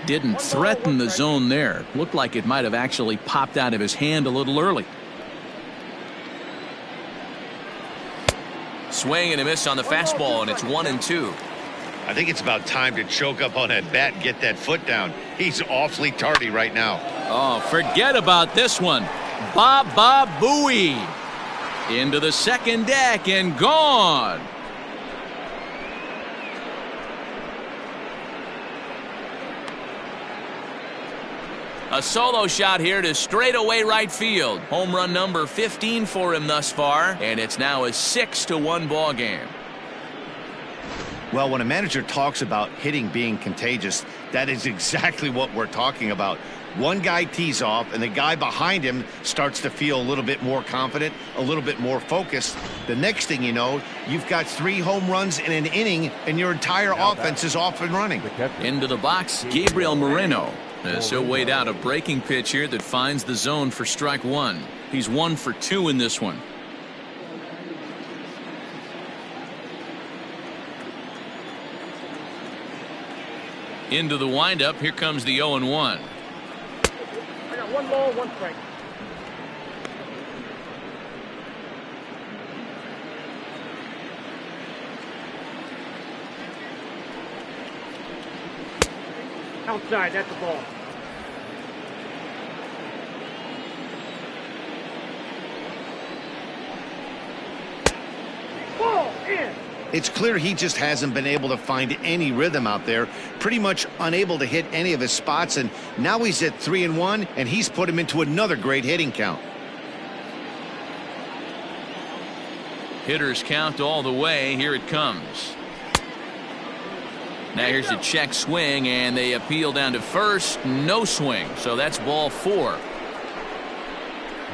Didn't threaten the zone there. Looked like it might have actually popped out of his hand a little early. Swing and a miss on the fastball, and it's 1-2. I think it's about time to choke up on that bat and get that foot down. He's awfully tardy right now. Oh, forget about this one. Baba Booey. Into the second deck and gone. A solo shot here to straightaway right field. Home run number 15 for him thus far, and it's now a 6-1 ball game. Well, when a manager talks about hitting being contagious, that is exactly what we're talking about. One guy tees off, and the guy behind him starts to feel a little bit more confident, a little bit more focused. The next thing you know, you've got 3 home runs in an inning, and your entire offense is off and running. Into the box, Gabriel Moreno. As he'll wait out a breaking pitch here that finds the zone for strike one. He's 1 for 2 in this one. Into the windup, here comes the 0-1. I got 1 ball, 1 strike. Outside, that's the ball. Ball in. It's clear he just hasn't been able to find any rhythm out there, pretty much unable to hit any of his spots, and now he's at 3-1, and he's put him into another great hitting count. Hitters count all the way. Here it comes. Now here's a check swing, and they appeal down to first. No swing, so that's ball 4.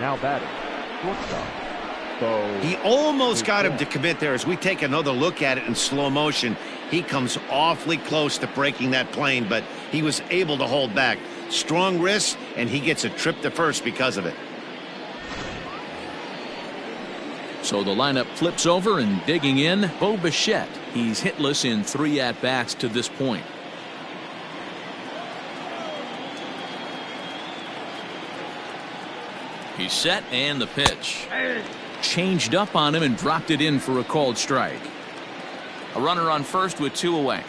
Now batting, shortstop. So He almost got him to commit there. As we take another look at it in slow motion, he comes awfully close to breaking that plane, but he was able to hold back. Strong wrist, and he gets a trip to first because of it. So the lineup flips over, and digging in, Bo Bichette. He's hitless in 3 at-bats to this point. He's set, and the pitch. Changed up on him and dropped it in for a called strike. A runner on first with 2 away.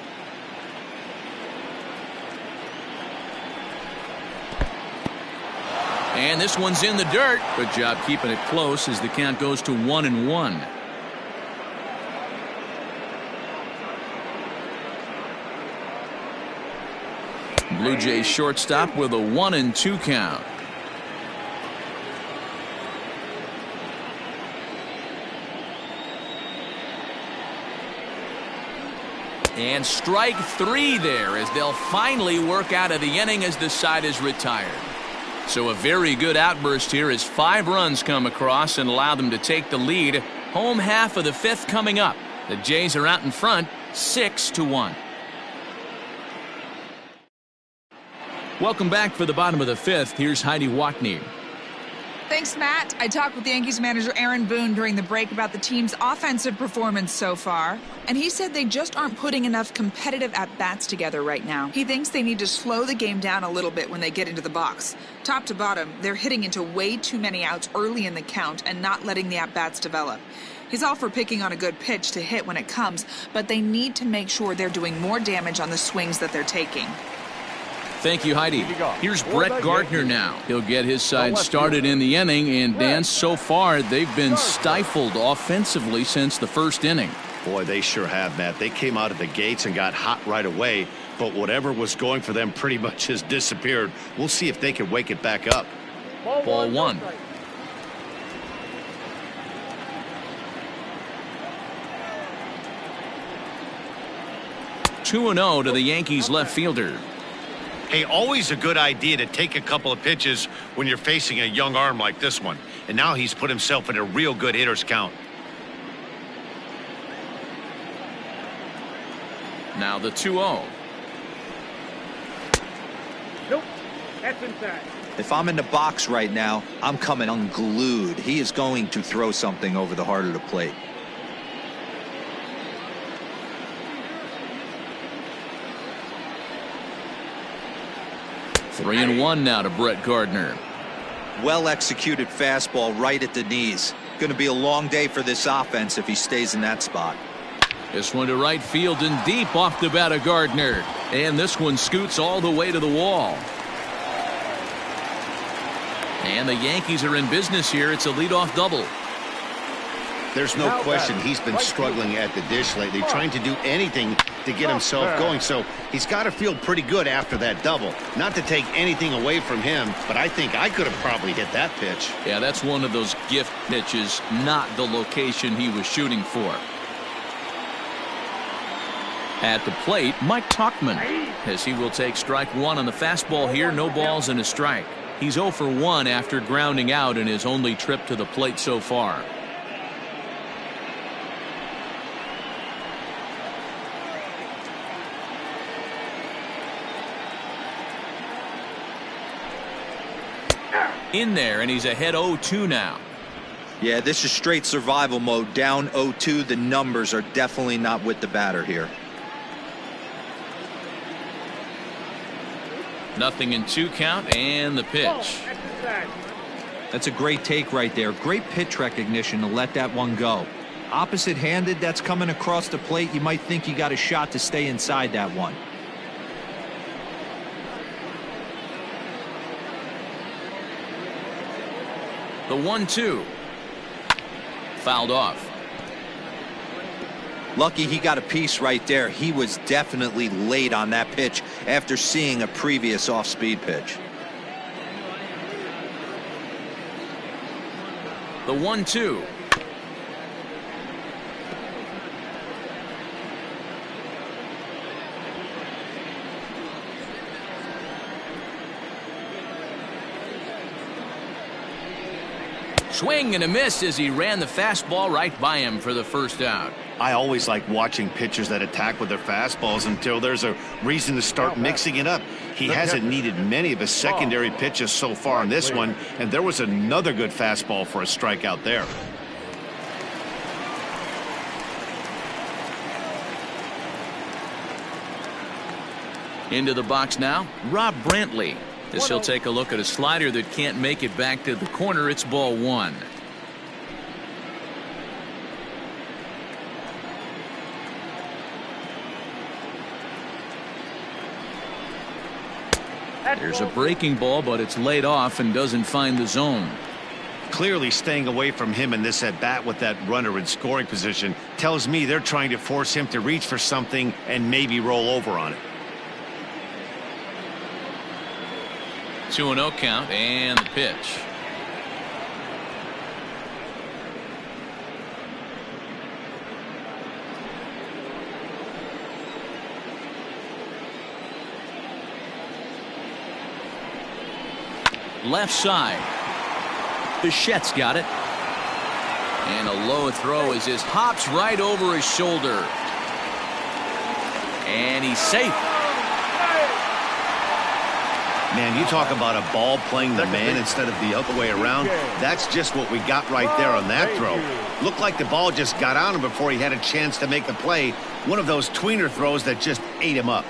And this one's in the dirt. Good job keeping it close as the count goes to 1-1. Blue Jays shortstop with a 1-2 count. And strike 3 there as they'll finally work out of the inning as the side is retired. So a very good outburst here as 5 runs come across and allow them to take the lead. Home half of the 5th coming up. The Jays are out in front 6-1. Welcome back for the bottom of the 5th. Here's Heidi Watney. Thanks, Matt. I talked with Yankees manager Aaron Boone during the break about the team's offensive performance so far, and he said they just aren't putting enough competitive at-bats together right now. He thinks they need to slow the game down a little bit when they get into the box. Top to bottom, they're hitting into way too many outs early in the count and not letting the at-bats develop. He's all for picking on a good pitch to hit when it comes, but they need to make sure they're doing more damage on the swings that they're taking. Thank you, Heidi. Here's Brett Gardner now. He'll get his side started in the inning, and Dan, so far they've been stifled offensively since the first inning. Boy, they sure have, Matt. They came out of the gates and got hot right away, but whatever was going for them pretty much has disappeared. We'll see if they can wake it back up. Ball 1. Two 2-0 to the Yankees left fielder. Hey, always a good idea to take a couple of pitches when you're facing a young arm like this one. And now he's put himself in a real good hitter's count. Now the 2-0. Nope. That's inside. If I'm in the box right now, I'm coming unglued. He is going to throw something over the heart of the plate. Three and one now to Brett Gardner. Well executed fastball right at the knees. Going to be a long day for this offense if he stays in that spot. This one to right field and deep off the bat of Gardner. And this one scoots all the way to the wall. And the Yankees are in business here. It's a leadoff double. There's no question he's been struggling at the dish lately, trying to do anything to get himself going. So he's got to feel pretty good after that double. Not to take anything away from him, but I think I could have probably hit that pitch. Yeah, that's one of those gift pitches, not the location he was shooting for. At the plate, Mike Tauchman, as he will take strike one on the fastball here. No balls and a strike. He's 0 for 1 after grounding out in his only trip to the plate so far. In there, and he's ahead 0-2 now. Yeah, this is straight survival mode. Down 0-2. The numbers are definitely not with the batter here. Nothing in 2 count, and the pitch. That's a great take right there. Great pitch recognition to let that one go. Opposite-handed, that's coming across the plate. You might think you got a shot to stay inside that one. The 1-2. Fouled off. Lucky he got a piece right there. He was definitely late on that pitch after seeing a previous off-speed pitch. The 1-2. Swing and a miss as he ran the fastball right by him for the first out. I always like watching pitchers that attack with their fastballs until there's a reason to start mixing it up. He hasn't needed many of his secondary pitches so far in this one, and there was another good fastball for a strikeout there. Into the box now, Rob Brantley. This he'll take a look at a slider that can't make it back to the corner. It's ball 1. There's a breaking ball, but it's laid off and doesn't find the zone. Clearly staying away from him in this at-bat with that runner in scoring position tells me they're trying to force him to reach for something and maybe roll over on it. 2-0 count, and the pitch. Left side. Bichette's got it. And a low throw as his hops right over his shoulder. And he's safe. Man, you talk about a ball playing the man instead of the other way around. That's just what we got right there on that throw. Looked like the ball just got on him before he had a chance to make the play. One of those tweener throws that just ate him up.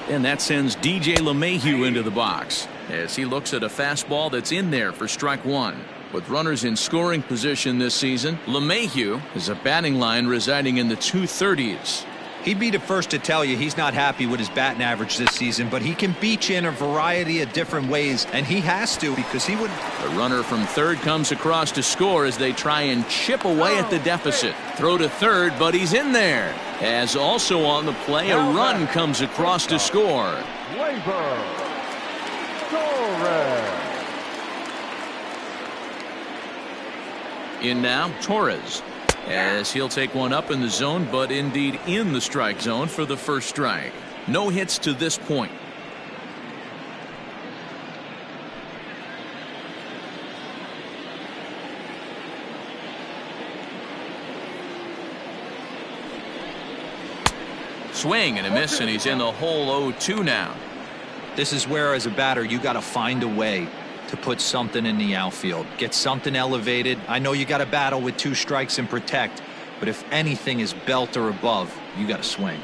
And that sends DJ LeMahieu into the box as he looks at a fastball that's in there for strike 1. With runners in scoring position this season, LeMahieu has a batting line residing in the 230s. He'd be the first to tell you he's not happy with his batting average this season, but he can beat you in a variety of different ways, and he has to because he would. The runner from third comes across to score as they try and chip away at the deficit. Throw to third, but he's in there. As also on the play, a run comes across to score. In now, Torres, as he'll take one up in the zone, but indeed in the strike zone for the first strike. No hits to this point. swing and a miss, and he's in the hole 0-2 now. This is where, as a batter, you got to find a way to put something in the outfield. Get something elevated. I know you got to battle with 2 strikes and protect, but if anything is belt or above, you got to swing.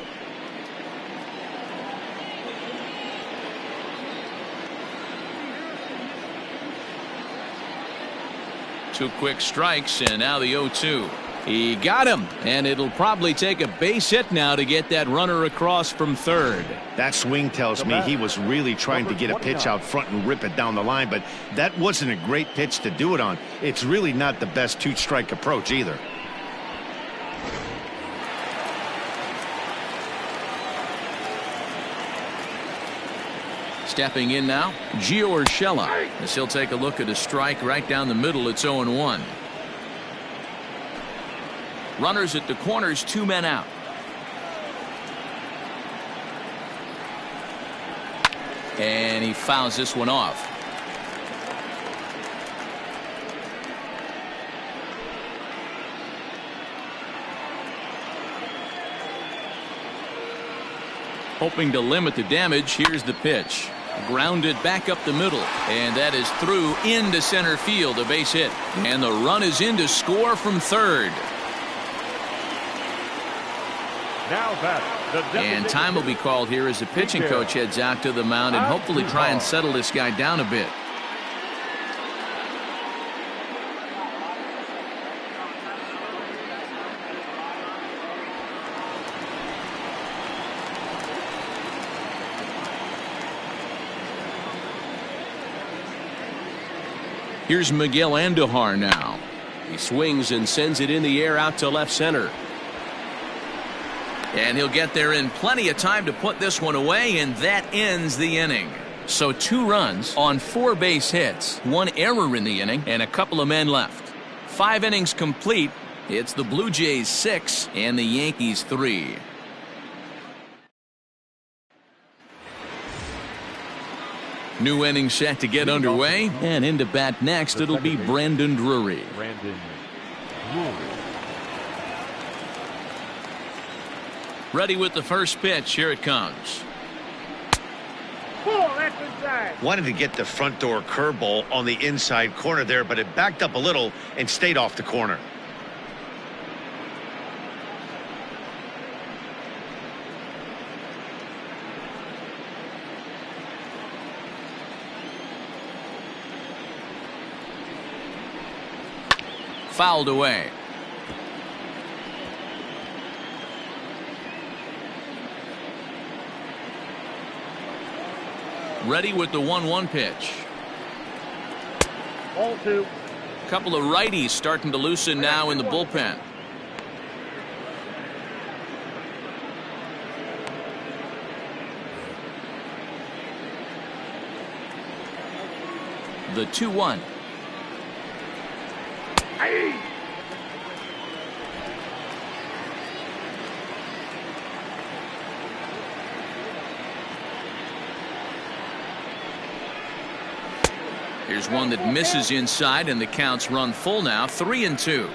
Two quick strikes, and now the 0-2. He got him, and it'll probably take a base hit now to get that runner across from third. That swing tells me he was really trying to get a pitch out front and rip it down the line, but that wasn't a great pitch to do it on. It's really not the best 2-strike approach either. Stepping in now, Gio Urshela, as he'll take a look at a strike right down the middle. It's 0-1. Runners at the corners, 2 men out. And he fouls this one off. Hoping to limit the damage, here's the pitch. Grounded back up the middle, and that is through into center field, a base hit. And the run is in to score from third. And time will be called here as the pitching coach heads out to the mound and hopefully try and settle this guy down a bit. Here's Miguel Andujar now. He swings and sends it in the air out to left center. And he'll get there in plenty of time to put this one away, and that ends the inning. So 2 runs on 4 base hits, 1 error in the inning, and a couple of men left. 5 innings complete. It's the Blue Jays 6 and the Yankees 3. New inning set to get underway, and into bat next it'll be Brandon Drury. Ready with the first pitch. Here it comes. Ball, that's inside. Wanted to get the front door curveball on the inside corner there, but it backed up a little and stayed off the corner. Fouled away. Ready with the 1-1 pitch. Ball 2. Couple of righties starting to loosen now in the bullpen. The 2-1. Here's one that misses inside, and the count's run full now, 3-2.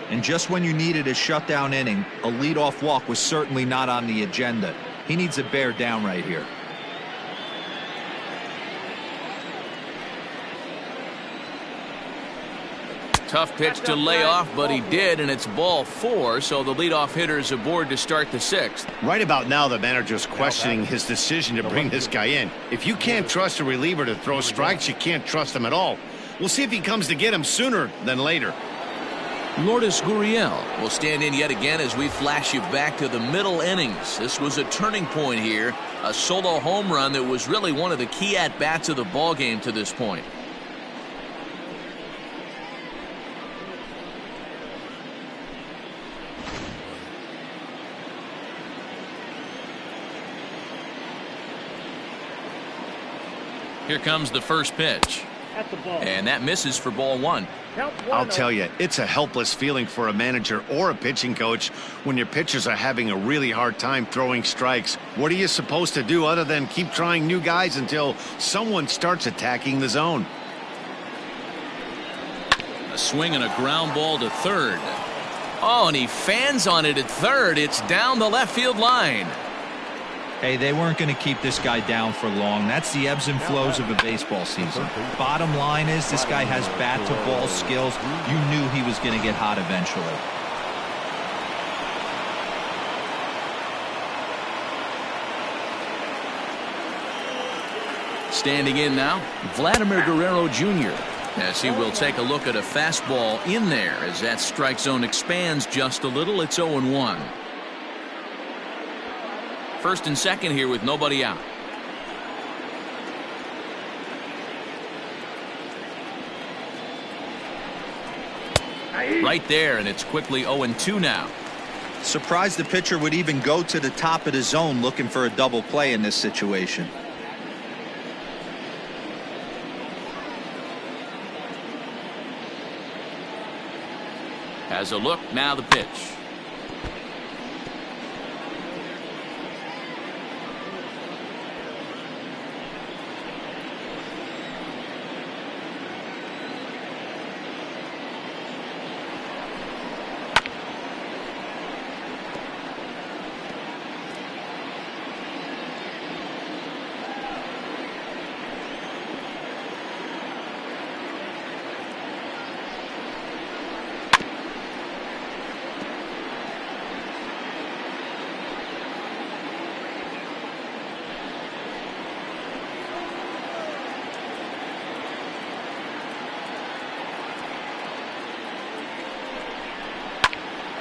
And just when you needed a shutdown inning, a leadoff walk was certainly not on the agenda. He needs to bear down right here. Tough pitch to lay off, but he did, and it's ball 4, so the leadoff hitter is aboard to start the 6th. Right about now, the manager's questioning his decision to bring this guy in. If you can't trust a reliever to throw strikes, you can't trust him at all. We'll see if he comes to get him sooner than later. Lourdes Gurriel will stand in yet again as we flash you back to the middle innings. This was a turning point here, a solo home run that was really one of the key at-bats of the ballgame to this point. Here comes the first pitch. At the ball. And that misses for ball 1. I'll tell you, it's a helpless feeling for a manager or a pitching coach when your pitchers are having a really hard time throwing strikes. What are you supposed to do other than keep trying new guys until someone starts attacking the zone? A swing and a ground ball to third. Oh, and he fans on it at third. It's down the left field line. Hey, they weren't going to keep this guy down for long. That's the ebbs and flows of a baseball season. Bottom line is this guy has bat-to-ball skills. You knew he was going to get hot eventually. Standing in now, Vladimir Guerrero Jr. as he will take a look at a fastball in there as that strike zone expands just a little. It's 0-1. First and second here with nobody out. Right there, and it's quickly 0-2 now. Surprised the pitcher would even go to the top of the zone looking for a double play in this situation. Has a look, now the pitch.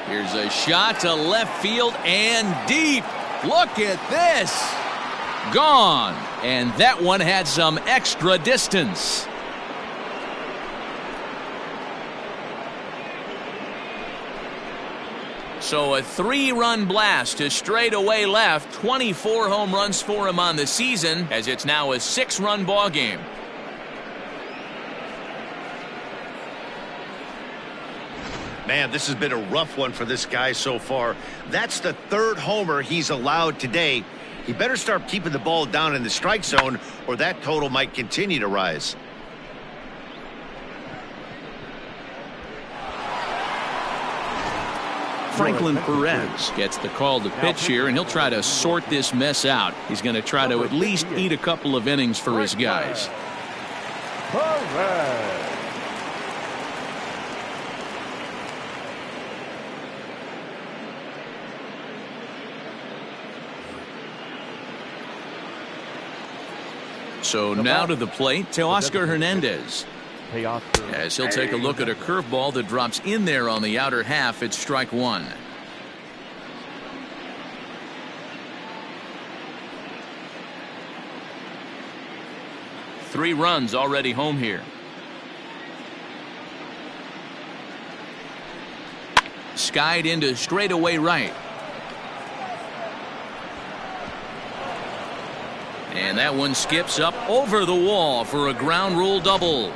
Here's a shot to left field and deep. Look at this. Gone. And that one had some extra distance. So a 3-run blast to straightaway left. 24 home runs for him on the season as it's now a 6-run ball game. Man, this has been a rough one for this guy so far. That's the 3rd homer he's allowed today. He better start keeping the ball down in the strike zone or that total might continue to rise. Franklin Perez gets the call to pitch here, and he'll try to sort this mess out. He's going to try to at least eat a couple of innings for his guys. So now to the plate, Teoscar Hernandez. As he'll take a look at a curveball that drops in there on the outer half. It's strike 1. Three runs already home here. Skied into straightaway right. And that one skips up over the wall for a ground rule double.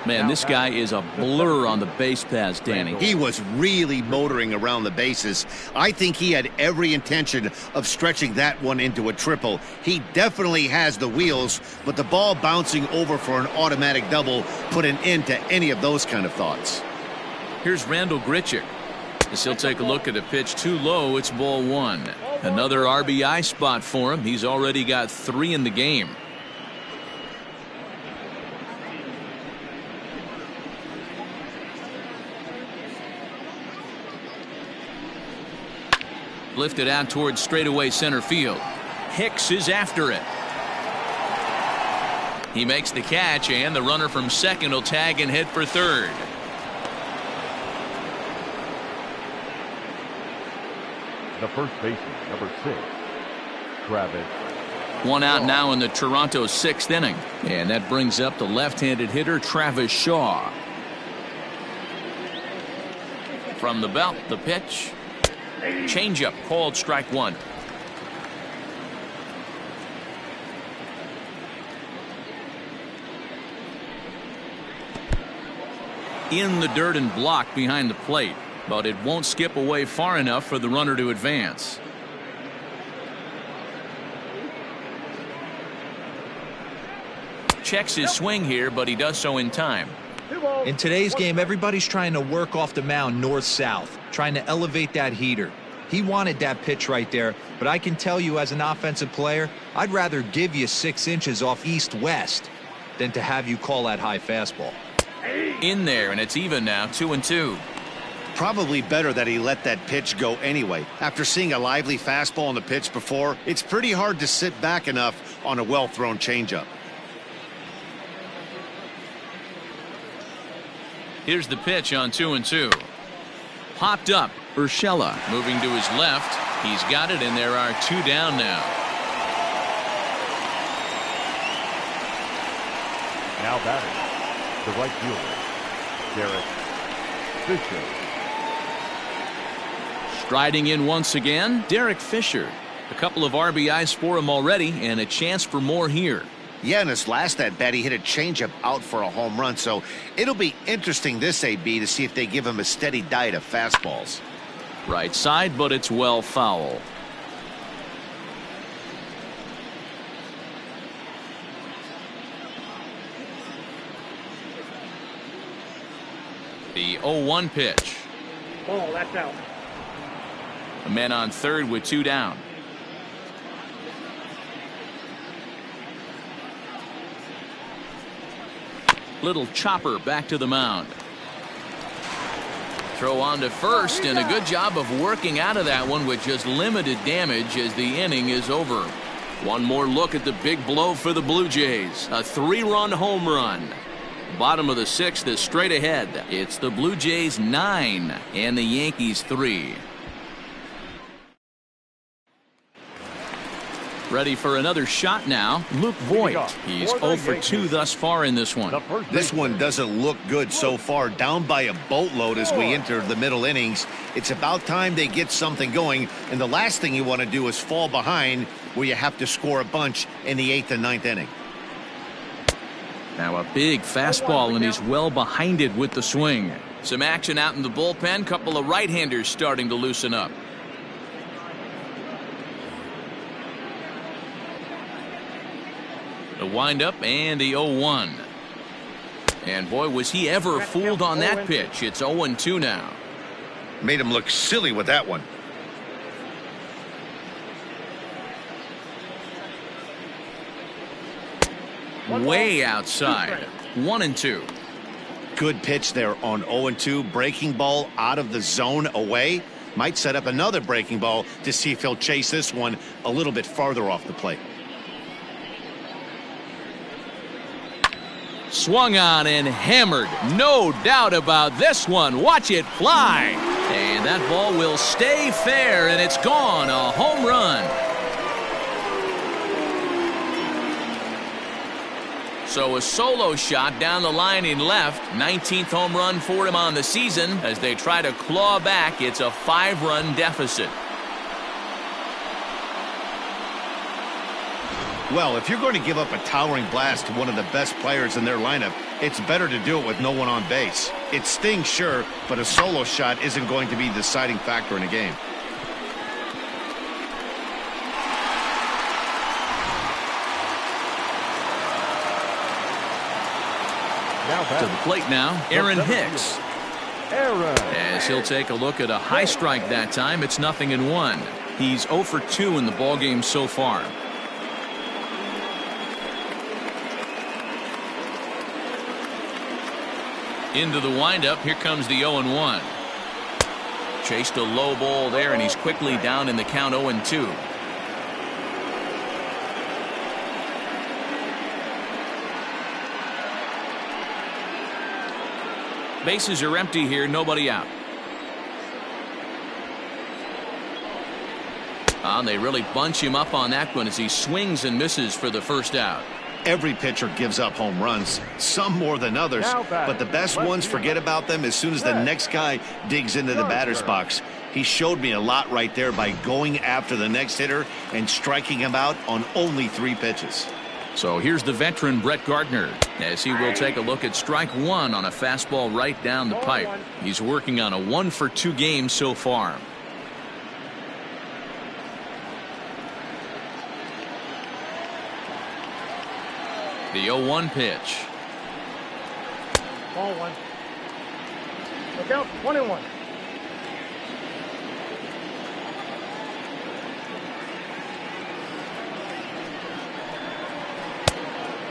Man, this guy is a blur on the base paths, Danny. He was really motoring around the bases. I think he had every intention of stretching that one into a triple. He definitely has the wheels, but the ball bouncing over for an automatic double put an end to any of those kind of thoughts. Here's Randall Grichuk. As he'll take a look at a pitch too low, it's ball 1. Another RBI spot for him. He's already got 3 in the game. Lifted out towards straightaway center field. Hicks is after it. He makes the catch, and the runner from second will tag and hit for third. The first baseman, number 6, Travis. One out now in the Toronto 6th inning. And that brings up the left-handed hitter Travis Shaw. From the belt, the pitch. Changeup called strike 1. In the dirt and blocked behind the plate, but it won't skip away far enough for the runner to advance. Checks his swing here, but he does so in time. In today's game, everybody's trying to work off the mound north-south, trying to elevate that heater. He wanted that pitch right there, but I can tell you as an offensive player, I'd rather give you 6 inches off east-west than to have you call that high fastball. In there, and it's even now, 2-2. Probably better that he let that pitch go anyway. After seeing a lively fastball on the pitch before, it's pretty hard to sit back enough on a well-thrown changeup. Here's the pitch on 2-2. Popped up. Urshela moving to his left. He's got it, and there are 2 down now. Now batting, the right fielder, Derek Fisher. Striding in once again, Derek Fisher. A couple of RBIs for him already, and a chance for more here. Yeah, in his last at-bat, he hit a changeup out for a home run, so it'll be interesting this AB to see if they give him a steady diet of fastballs. Right side, but it's well foul. The 0-1 pitch. Ball, that's out. A man on third with 2 down. Little chopper back to the mound. Throw on to first, and a good job of working out of that one with just limited damage as the inning is over. One more look at the big blow for the Blue Jays. A 3-run home run. Bottom of the 6th is straight ahead. It's the Blue Jays 9 and the Yankees 3. Ready for another shot now. Luke Voigt. He's 0 for 2 thus far in this one. This one doesn't look good so far. Down by a boatload as we enter the middle innings. It's about time they get something going. And the last thing you want to do is fall behind where you have to score a bunch in the 8th and 9th inning. Now a big fastball, and he's well behind it with the swing. Some action out in the bullpen. Couple of right-handers starting to loosen up. The windup and the 0-1. And boy, was he ever fooled on that pitch. It's 0-2 now. Made him look silly with that one. Way outside. 1-2. Good pitch there on 0-2. Breaking ball out of the zone away. Might set up another breaking ball to see if he'll chase this one a little bit farther off the plate. Swung on and hammered. No doubt about this one. Watch it fly. And that ball will stay fair, and it's gone. A home run. So a solo shot down the line in left. 19th home run for him on the season. As they try to claw back, it's a 5-run deficit. Well, if you're going to give up a towering blast to one of the best players in their lineup, it's better to do it with no one on base. It stings, sure, but a solo shot isn't going to be the deciding factor in a game. To the plate now, Aaron Hicks. As he'll take a look at a high strike that time, it's 0-1. He's 0 for 2 in the ballgame so far. Into the windup, here comes the 0-1. Chased a low ball there, and he's quickly down in the count 0-2. Bases are empty here, nobody out. And they really bunch him up on that one as he swings and misses for the first out. Every pitcher gives up home runs, some more than others, but the best ones forget about them as soon as the next guy digs into the batter's box. He showed me a lot right there by going after the next hitter and striking him out on only 3 pitches. So here's the veteran Brett Gardner as he will take a look at strike 1 on a fastball right down the pipe. He's working on a 1 for 2 game so far. The 0-1 pitch. Ball 1. Look out, 1-1.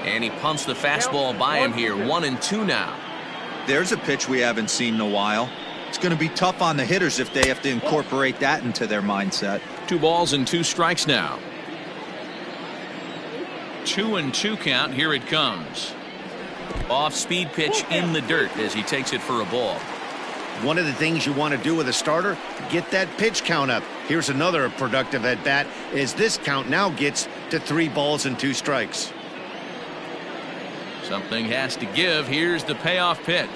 And he pumps the fastball by him here. 1-2 now. There's a pitch we haven't seen in a while. It's going to be tough on the hitters if they have to incorporate that into their mindset. 2 balls and 2 strikes now. 2-2 count. Here it comes. Off-speed pitch in the dirt as he takes it for a ball. One of the things you want to do with a starter, get that pitch count up. Here's another productive at bat as this count now gets to 3 balls and 2 strikes. Something has to give. Here's the payoff pitch.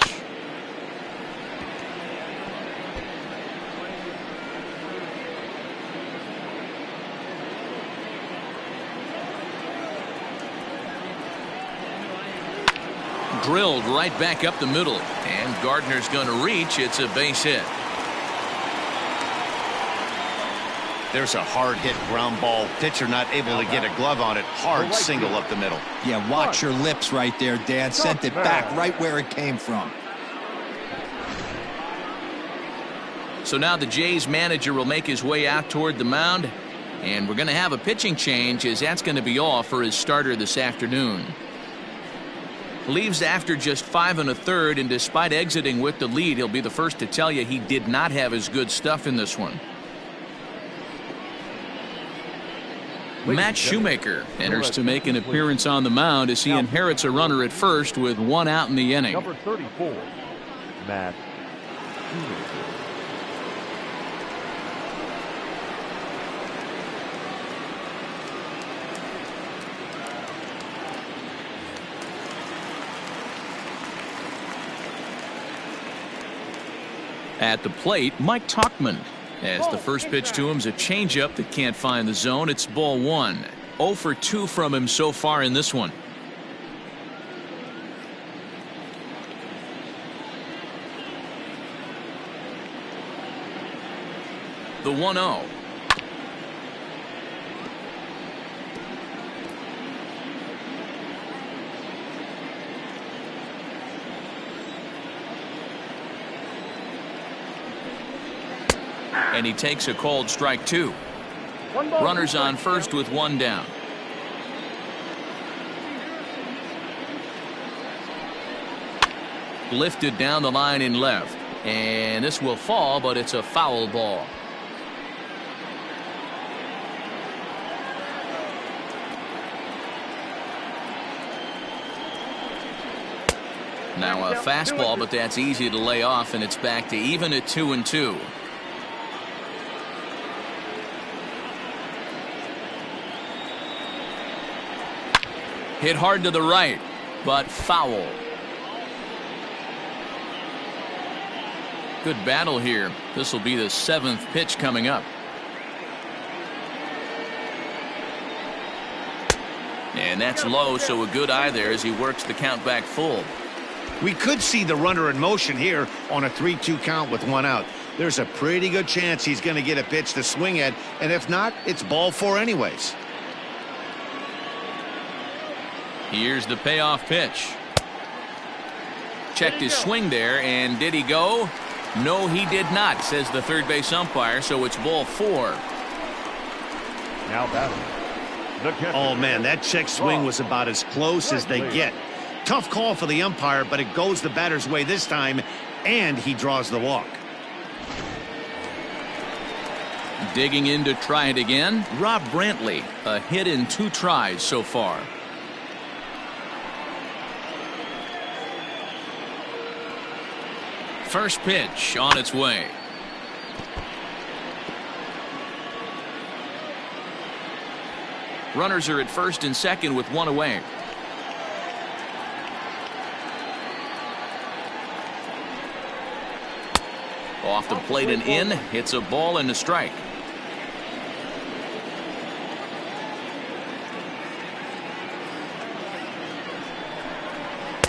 Drilled right back up the middle, and Gardner's going to reach. It's a base hit. There's a hard hit ground ball. Pitcher not able to get a glove on it. Hard single up the middle. Yeah, watch your lips right there, Dan. Sent it back right where it came from. So now the Jays manager will make his way out toward the mound, and we're going to have a pitching change as that's going to be all for his starter this afternoon. Leaves after just 5 1/3, and despite exiting with the lead, he'll be the first to tell you he did not have his good stuff in this one. Matt Shoemaker enters to make an appearance on the mound as he inherits a runner at first with 1 out in the inning. Number 34, Matt Shoemaker. At the plate, Mike Tauchman. As the first pitch to him is a changeup that can't find the zone. It's ball 1. 0 for 2 from him so far in this one. The 1-0. And he takes a called strike 2. Runners on first with 1 down. Lifted down the line in left. And this will fall, but it's a foul ball. Now a fastball, but that's easy to lay off, and it's back to even at 2-2. Hit hard to the right, but foul. Good battle here. This will be the 7th pitch coming up. And that's low, so a good eye there as he works the count back full. We could see the runner in motion here on a 3-2 count with 1 out. There's a pretty good chance he's going to get a pitch to swing at, and if not, it's ball 4 anyways. Here's the payoff pitch. Checked his swing there, and did he go? No, he did not, says the third base umpire, so it's ball 4. Now batting. Oh, man, that check swing was about as close as they get. Tough call for the umpire, but it goes the batter's way this time, and he draws the walk. Digging in to try it again, Rob Brantley. A hit in 2 tries so far. First pitch on its way. Runners are at first and second with 1 away. Off the plate and in. Hits a ball and a strike.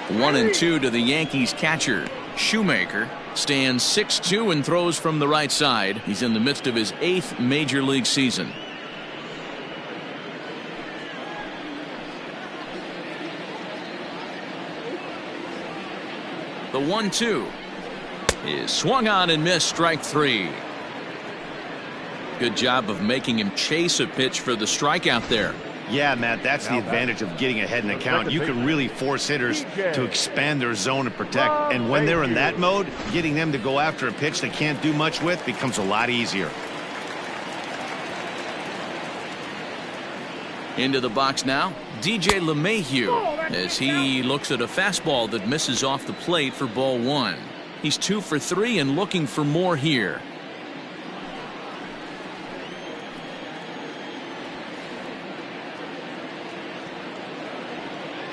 One and 2 to the Yankees catcher. Shoemaker stands 6-2 and throws from the right side. He's in the midst of his 8th major league season. The 1-2 is swung on and missed, strike 3. Good job of making him chase a pitch for the strikeout there. Yeah, Matt, that's the advantage of getting ahead in the count. You can really force hitters to expand their zone and protect. And when they're in that mode, getting them to go after a pitch they can't do much with becomes a lot easier. Into the box now, DJ LeMahieu, as he looks at a fastball that misses off the plate for ball one. He's 2 for 3 and looking for more here.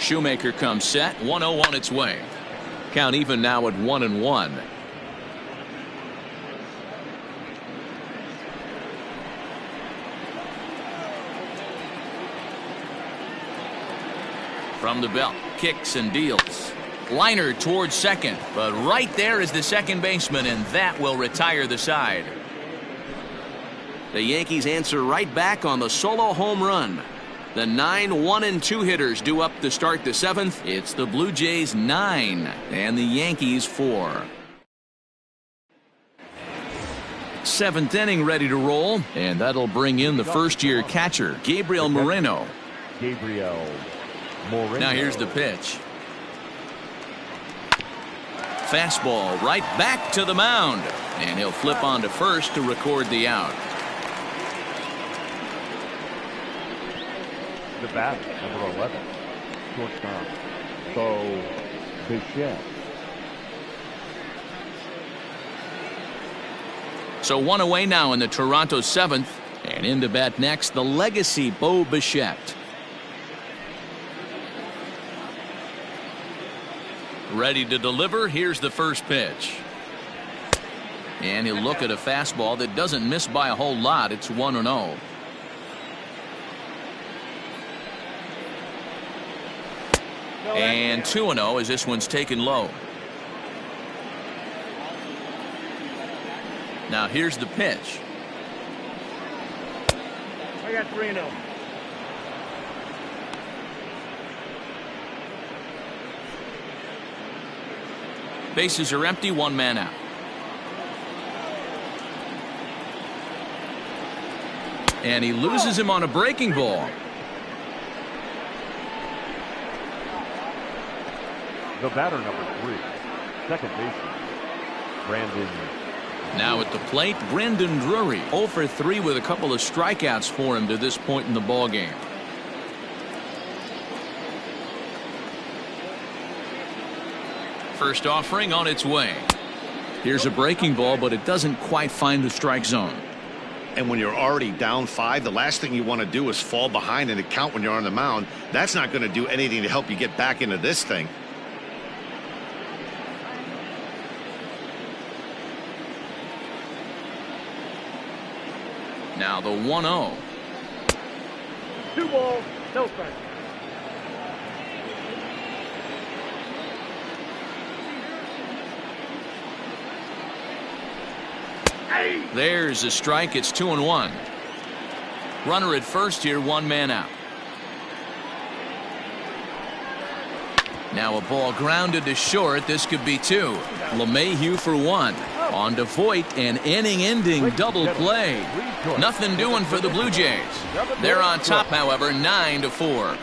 Shoemaker comes set, 1-0 on its way. Count even now at 1-1. From the belt, kicks and deals. Liner towards second, but right there is the second baseman, and that will retire the side. The Yankees answer right back on the solo home run. The 9 1-2 hitters due up to start the 7th. It's the Blue Jays 9 and the Yankees 4. 7th inning ready to roll, and that'll bring in the first-year catcher, Gabriel Moreno. Now here's the pitch. Fastball right back to the mound, and he'll flip on to first to record the out. The bat, number 11, shortstop, Bo Bichette. So 1 away now in the Toronto 7th, and in to bat next, the legacy Bo Bichette. Ready to deliver. Here's the first pitch. And he'll look at a fastball that doesn't miss by a whole lot. It's 1-0. And 2-0 as this one's taken low. Now here's the pitch. I got 3-0. Bases are empty, 1 man out. And he loses him on a breaking ball. The batter, number 3, second baseman, Brandon. Now at the plate, Brandon Drury, 0 for 3 with a couple of strikeouts for him to this point in the ballgame. First offering on its way. Here's a breaking ball, but it doesn't quite find the strike zone. And when you're already down 5, the last thing you want to do is fall behind in the count when you're on the mound. That's not going to do anything to help you get back into this thing. Now the 1-0. 2 balls, no strikes. There's a strike. It's 2-1. Runner at first here, 1 man out. Now a ball grounded to short. This could be 2. LeMahieu for 1. On to Voit, an inning-ending double play. Nothing doing for the Blue Jays. They're on top, however, 9-4.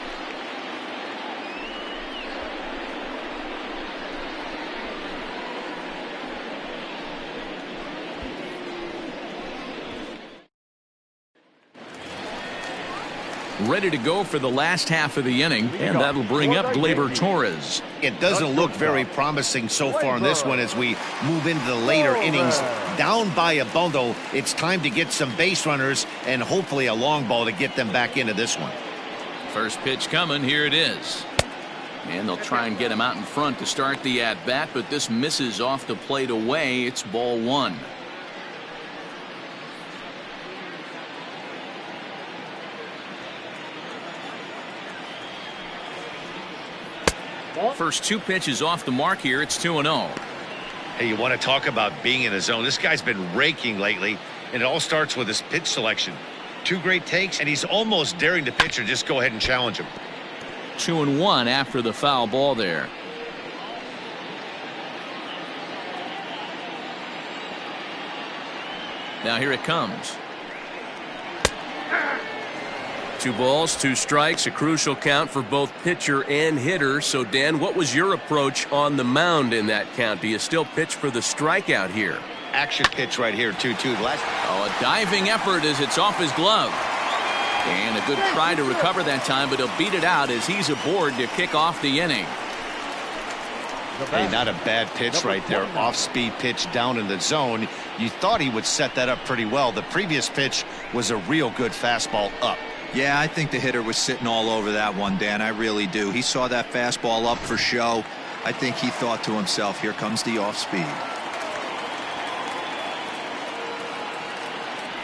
Ready to go for the last half of the inning, and that'll bring up Gleyber Torres. It doesn't look very promising so far in this one as we move into the later innings. Down by a bundle, it's time to get some base runners and hopefully a long ball to get them back into this one. First pitch coming. Here it is. And they'll try and get him out in front to start the at-bat, but this misses off the plate away. It's ball 1. First 2 pitches off the mark here. It's 2-0. Hey, you want to talk about being in a zone? This guy's been raking lately, and it all starts with his pitch selection. 2 great takes, and he's almost daring the pitcher just go ahead and challenge him. 2-1 after the foul ball there. Now here it comes. 2 balls, 2 strikes, a crucial count for both pitcher and hitter. So, Dan, what was your approach on the mound in that count? Do you still pitch for the strikeout here? Action pitch right here, 2-2. A diving effort as it's off his glove. And a good try to recover that time, but he'll beat it out as he's aboard to kick off the inning. Hey, not a bad pitch right there. Off-speed pitch down in the zone. You thought he would set that up pretty well. The previous pitch was a real good fastball up. Yeah, I think the hitter was sitting all over that one, Dan. I really do. He saw that fastball up for show. I think he thought to himself, here comes the off-speed.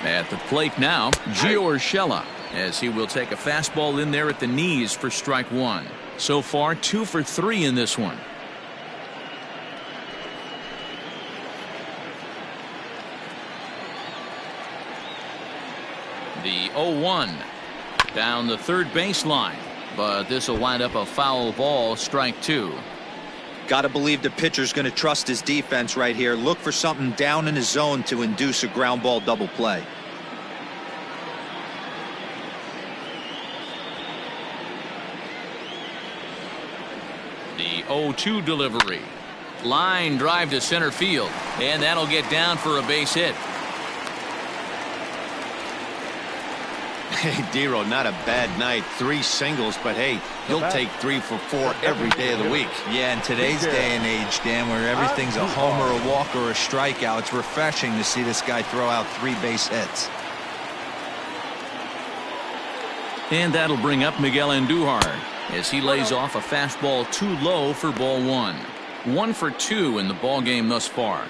At the plate now, Gio Urshela, as he will take a fastball in there at the knees for strike 1. So far, 2 for 3 in this one. The 0-1 down the third baseline, but this will wind up a foul ball, strike 2. Got to believe the pitcher's going to trust his defense right here. Look for something down in his zone to induce a ground ball double play. The 0-2 delivery. Line drive to center field, and that'll get down for a base hit. Hey, Dero, not a bad night. 3 singles, but hey, you'll take 3 for 4 every day of the week. Yeah, in today's day and age, Dan, where everything's a homer, a walk, or a strikeout, it's refreshing to see this guy throw out 3 base hits. And that'll bring up Miguel Andujar as he lays off a fastball too low for ball 1. 1 for 2 in the ball game thus far.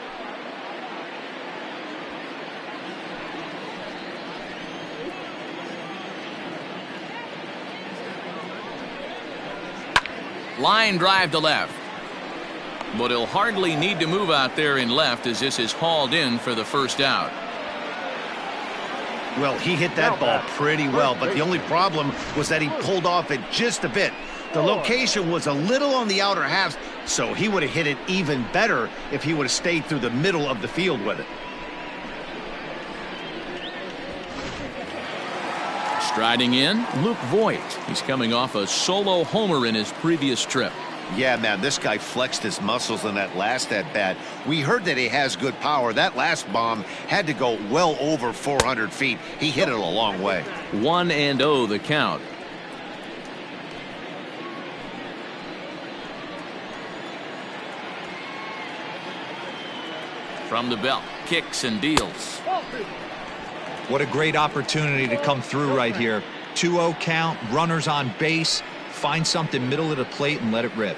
Line drive to left. But he'll hardly need to move out there in left as this is hauled in for the first out. Well, he hit that ball pretty well, but the only problem was that he pulled off it just a bit. The location was a little on the outer half, so he would have hit it even better if he would have stayed through the middle of the field with it. Striding in, Luke Voigt. He's coming off a solo homer in his previous trip. Yeah, man, this guy flexed his muscles in that last at-bat. We heard that he has good power. That last bomb had to go well over 400 feet. He hit it a long way. 1-0 the count. From the belt, kicks and deals. What a great opportunity to come through right here. 2-0 count, runners on base. Find something middle of the plate and let it rip.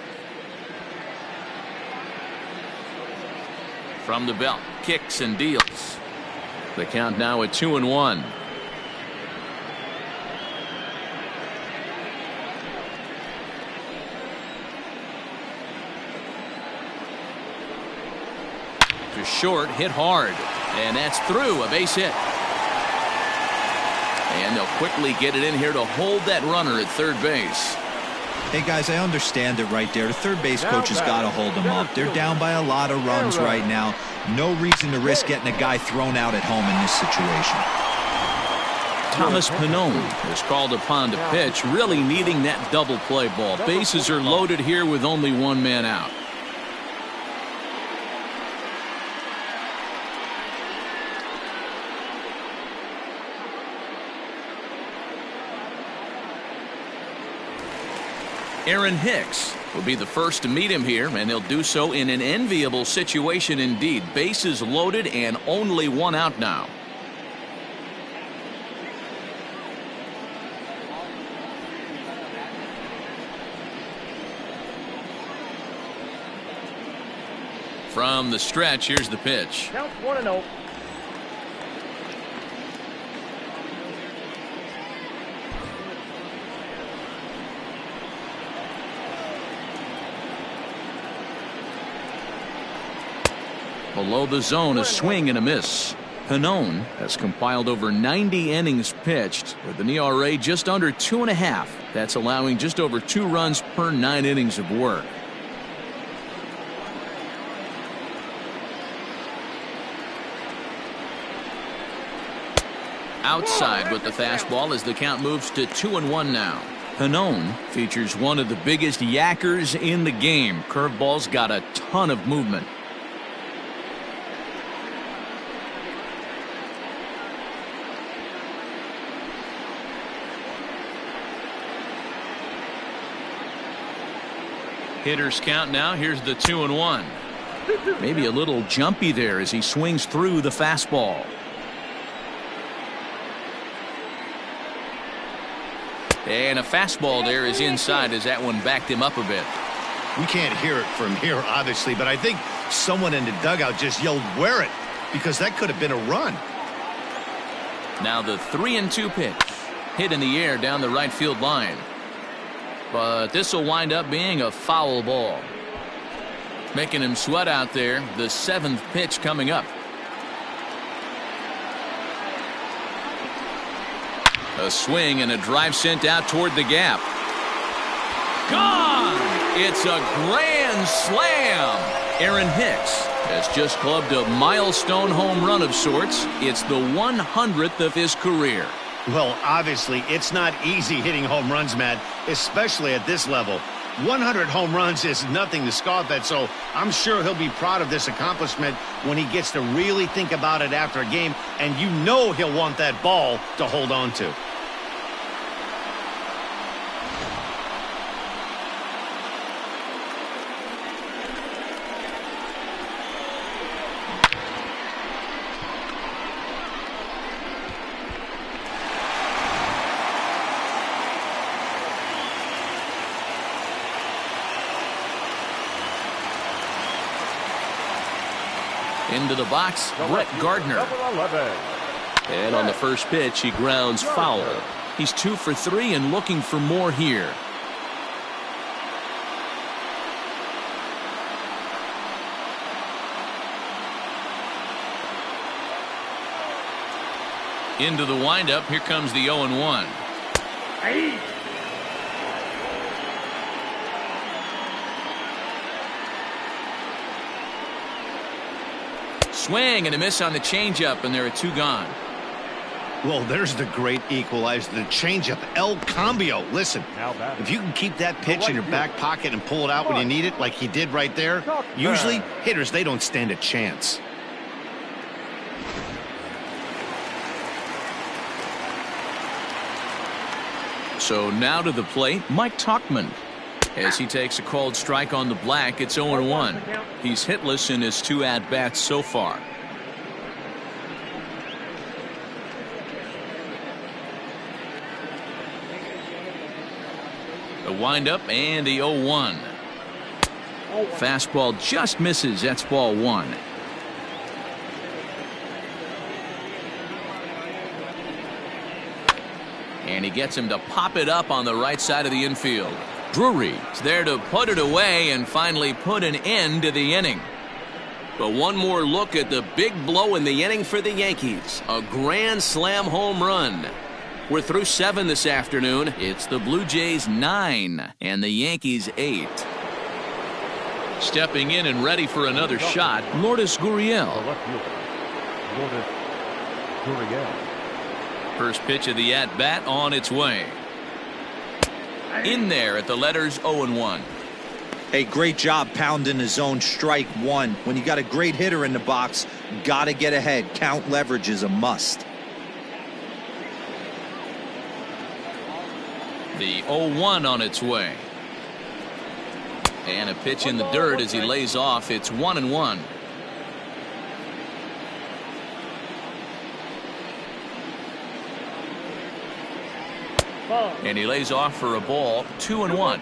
From the belt, kicks and deals. The count now at 2-1. To short, hit hard, and that's through, a base hit. And they'll quickly get it in here to hold that runner at third base. Hey, guys, I understand it right there. The third base coach has got to hold them up. They're down by a lot of runs right now. No reason to risk getting a guy thrown out at home in this situation. Thomas Pannone is called upon to pitch, really needing that double play ball. Bases are loaded here with only 1 man out. Aaron Hicks will be the first to meet him here, and he'll do so in an enviable situation indeed. Bases loaded and only 1 out now. From the stretch, here's the pitch. Count 1-0. Below the zone, a swing and a miss. Pannone has compiled over 90 innings pitched with an ERA just under 2.5. That's allowing just over 2 runs per 9 innings of work. Outside with the fastball as the count moves to 2-1 now. Hanone features one of the biggest yackers in the game. Curveball's got a ton of movement. Hitters count now. Here's the 2-1. Maybe a little jumpy there as he swings through the fastball. And a fastball there is inside as that one backed him up a bit. We can't hear it from here, obviously, but I think someone in the dugout just yelled, "Wear it," because that could have been a run. Now the 3-2 pitch. Hit in the air down the right field line. But this will wind up being a foul ball. Making him sweat out there. The 7th pitch coming up. A swing and a drive sent out toward the gap. Gone! It's a grand slam. Aaron Hicks has just clubbed a milestone home run of sorts. It's the 100th of his career. Well, obviously, it's not easy hitting home runs, Matt, especially at this level. 100 home runs is nothing to scoff at, so I'm sure he'll be proud of this accomplishment when he gets to really think about it after a game, and you know he'll want that ball to hold on to. Into the box, Brett Gardner. Number 11. And on the first pitch, he grounds foul. He's 2 for 3 and looking for more here. Into the windup. Here comes the 0-1. Hey. Swing and a miss on the changeup, and there are 2 gone. Well, there's the great equalizer, the changeup, El Cambio. Listen, Now batting. if you can keep that pitch in your back pocket and pull it out when you need it, like he did right there, usually hitters, they don't stand a chance. So now to the plate, Mike Tauchman. As he takes a called strike on the black, it's 0-1. He's hitless in his 2 at-bats so far. The windup and the 0-1. Fastball just misses. That's ball 1. And he gets him to pop it up on the right side of the infield. Drury's there to put it away and finally put an end to the inning. But one more look at the big blow in the inning for the Yankees. A grand slam home run. We're through 7 this afternoon. It's the Blue Jays 9 and the Yankees 8. Stepping in and ready for another shot, Lourdes Gurriel. The left fielder, Lourdes Gurriel. First pitch of the at-bat on its way. In there at the letters 0-1. Hey, great job pounding the zone. Strike 1. When you got a great hitter in the box, got to get ahead. Count leverage is a must. The 0-1 on its way. And a pitch in the dirt as he lays off. It's 1-1. And he lays off for a ball. 2-1.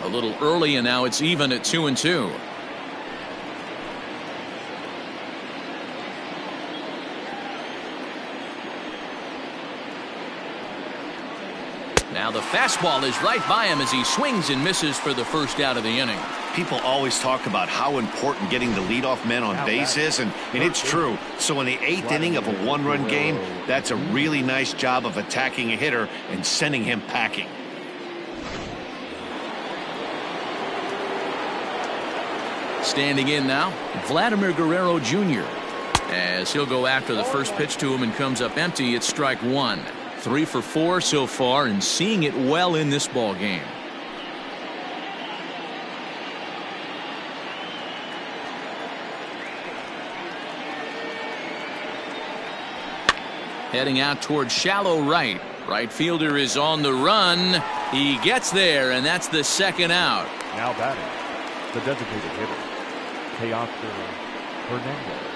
A little early, and now it's even at 2-2. Now the fastball is right by him as he swings and misses for the first out of the inning. People always talk about how important getting the leadoff man on base is, and it's true. So in the 8th inning of a 1-run game, that's a really nice job of attacking a hitter and sending him packing. Standing in now, Vladimir Guerrero Jr. As he'll go after the first pitch to him and comes up empty, it's strike one. 3 for 4 so far and seeing it well in this ball game. Heading out towards shallow right. Right fielder is on the run. He gets there, and that's the second out. Now batting, the designated hitter, Callas Hernandez.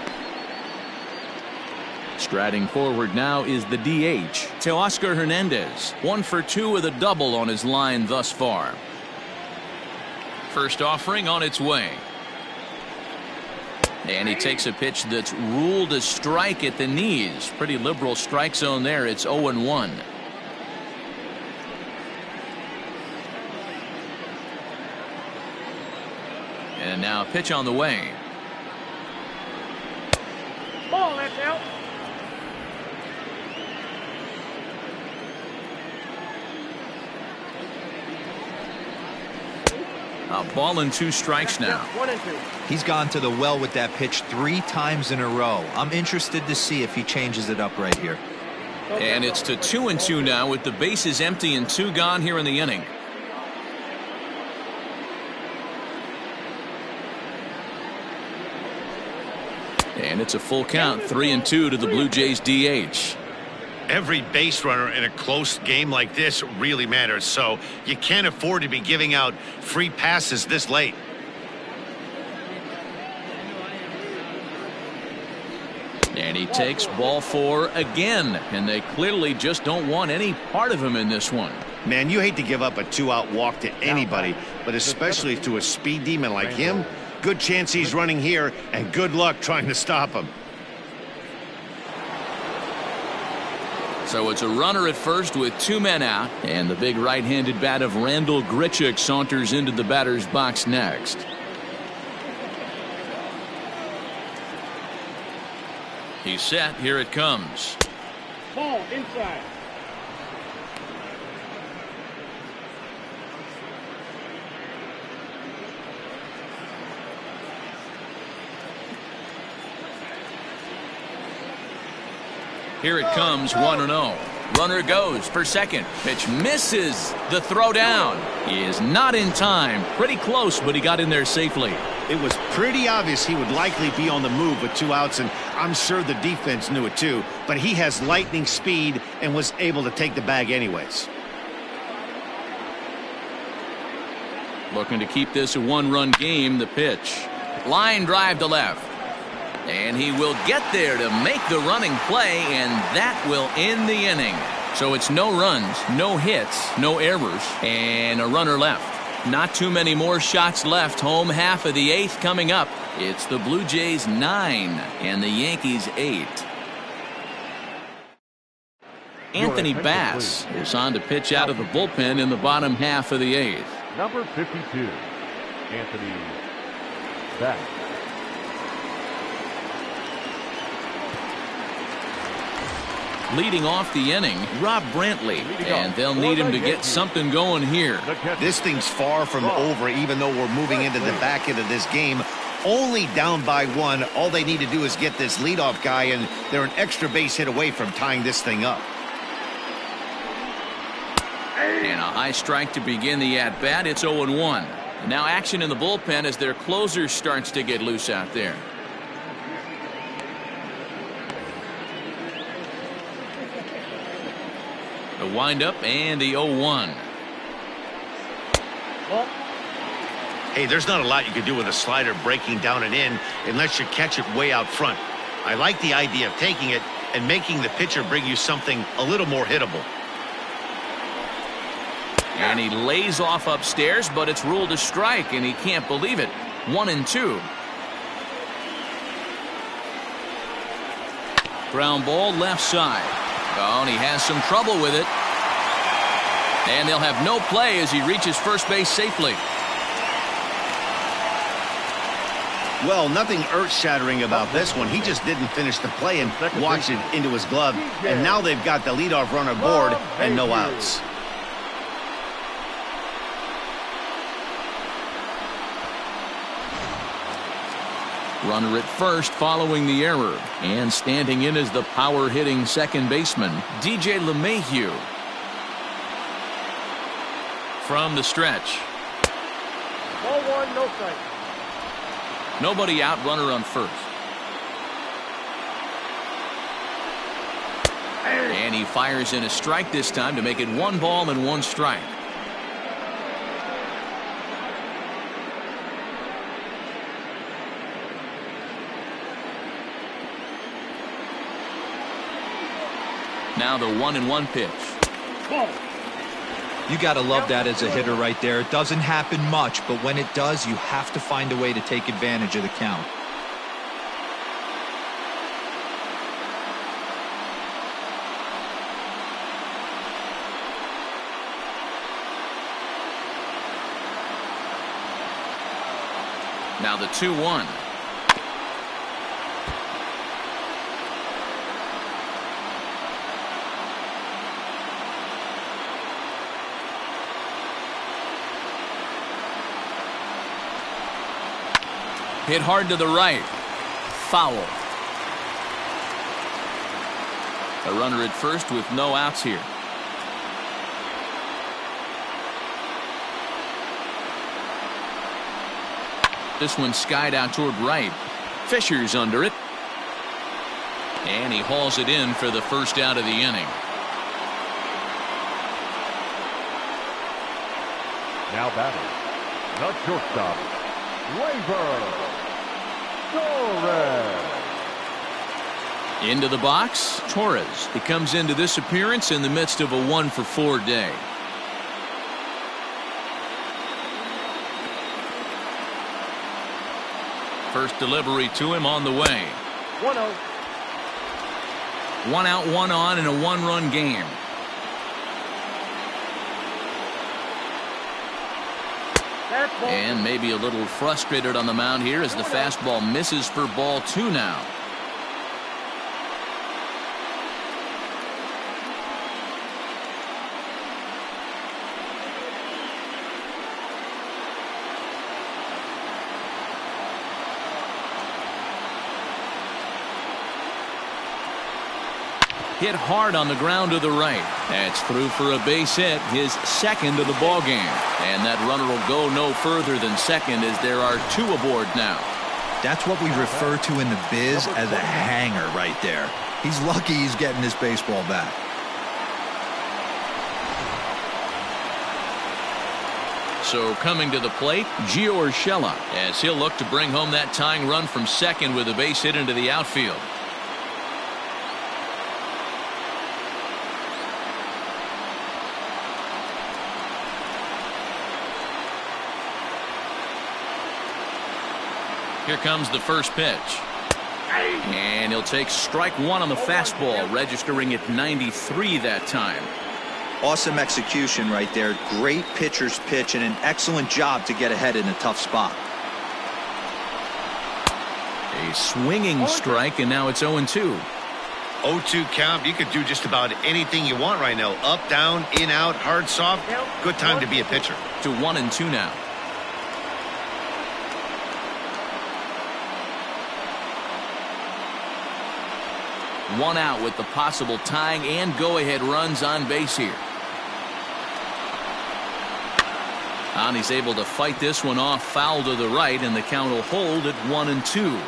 Striding forward now is the DH, Teoscar Hernandez. 1 for 2 with a double on his line thus far. First offering on its way. And he takes a pitch that's ruled a strike at the knees. Pretty liberal strike zone there. It's 0-1. And now a pitch on the way. Ball, that's out. A ball and 2 strikes now. 1 and 2. He's gone to the well with that pitch 3 times in a row. I'm interested to see if he changes it up right here. And it's to 2-2 now with the bases empty and 2 gone here in the inning. And it's a full count, 3-2 to the Blue Jays DH. Every base runner in a close game like this really matters, so you can't afford to be giving out free passes this late. And he takes ball 4 again, and they clearly just don't want any part of him in this one. Man, you hate to give up a 2-out walk to anybody, but especially to a speed demon like him. Good chance he's running here, and good luck trying to stop him. So it's a runner at first with 2 men out, and the big right-handed bat of Randall Grichuk saunters into the batter's box next. He's set. Here it comes. Ball inside. Here it comes, 1-0. Runner goes for second. Pitch misses the throw down. He is not in time. Pretty close, but he got in there safely. It was pretty obvious he would likely be on the move with 2 outs, and I'm sure the defense knew it too. But he has lightning speed and was able to take the bag anyways. Looking to keep this a 1-run game. The pitch. Line drive to left. And he will get there to make the running play, and that will end the inning. So it's no runs, no hits, no errors, and a runner left. Not too many more shots left. Home half of the 8th coming up. It's the Blue Jays 9 and the Yankees 8. Anthony Bass is on to pitch out of the bullpen in the bottom half of the 8th. Number 52, Anthony Bass. Leading off the inning, Rob Brantley, and they'll need him to get something going here. This thing's far from over, even though we're moving into the back end of this game. Only down by 1. All they need to do is get this leadoff guy, and they're an extra base hit away from tying this thing up. And a high strike to begin the at-bat. It's 0-1. Now action in the bullpen as their closer starts to get loose out there. The windup and the 0-1. Hey, there's not a lot you can do with a slider breaking down and in unless you catch it way out front. I like the idea of taking it and making the pitcher bring you something a little more hittable. And he lays off upstairs, but it's ruled a strike, and he can't believe it. 1-2. Ground ball left side. Oh, and he has some trouble with it. And they'll have no play as he reaches first base safely. Well, nothing earth-shattering about this one. He just didn't finish the play and watched it into his glove. And now they've got the leadoff runner aboard and no outs. Runner at first following the error. And standing in is the power-hitting second baseman, DJ LeMahieu. From the stretch. Ball one, no strike. Nobody out, runner on first. And he fires in a strike this time to make it 1 ball and 1 strike. Now the 1-1 pitch. Ball. You got to love that as a hitter right there. It doesn't happen much, but when it does, you have to find a way to take advantage of the count. Now the 2-1. Hit hard to the right. Foul. A runner at first with no outs here. This one skied out toward right. Fisher's under it. And he hauls it in for the first out of the inning. Now batting, the shortstop, Torres. Into the box, Torres. He comes into this appearance in the midst of a 1-for-4 day. First delivery to him on the way. 1-0. 1 out, 1 on in a 1-run game. And maybe a little frustrated on the mound here as the fastball misses for ball 2 now. Hit hard on the ground to the right. That's through for a base hit, his second of the ball game. And that runner will go no further than second as there are 2 aboard now. That's what we refer to in the biz as a hanger right there. He's lucky he's getting this baseball back. So coming to the plate, Gio Urshela, as he'll look to bring home that tying run from second with a base hit into the outfield. Here comes the first pitch. And he'll take strike 1 on the fastball, registering at 93 that time. Awesome execution right there. Great pitcher's pitch and an excellent job to get ahead in a tough spot. A swinging strike, and now it's 0-2. 0-2 count. You could do just about anything you want right now. Up, down, in, out, hard, soft. Good time to be a pitcher. To 1-2 now. One out with the possible tying and go-ahead runs on base here. And he's able to fight this one off, foul to the right, and the count will hold at 1-2.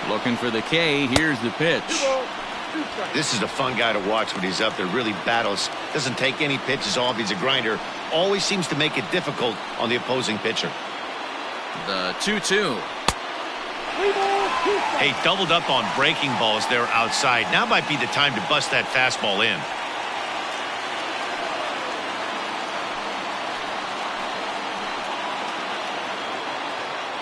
Looking for the K. Here's the pitch. This is a fun guy to watch when he's up there. Really battles. Doesn't take any pitches off. He's a grinder. Always seems to make it difficult on the opposing pitcher. The 2-2. Hey, doubled up on breaking balls there outside. Now might be the time to bust that fastball in.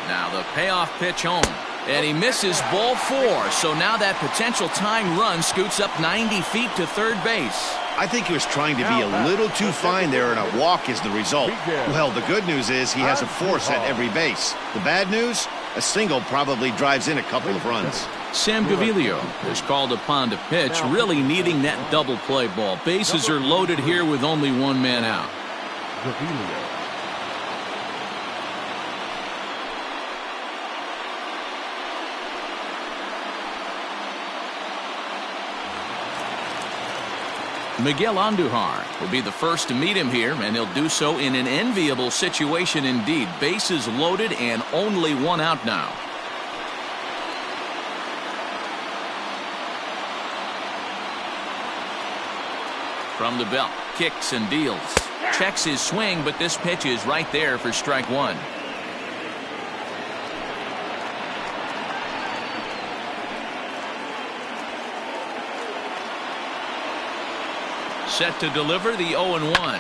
Now the payoff pitch home. And he misses ball 4. So now that potential tying run scoots up 90 feet to third base. I think he was trying to be a little too fine there, and a walk is the result. Well, the good news is he has a force at every base. The bad news, A single probably drives in a couple of runs. Sam Gaviglio is called upon to pitch, really needing that double play ball. Bases are loaded here with only one man out. Gaviglio. Miguel Andujar will be the first to meet him here, and he'll do so in an enviable situation indeed. Bases loaded and only one out now. From the belt, kicks and deals. Checks his swing, but this pitch is right there for strike one. Set to deliver the 0-1.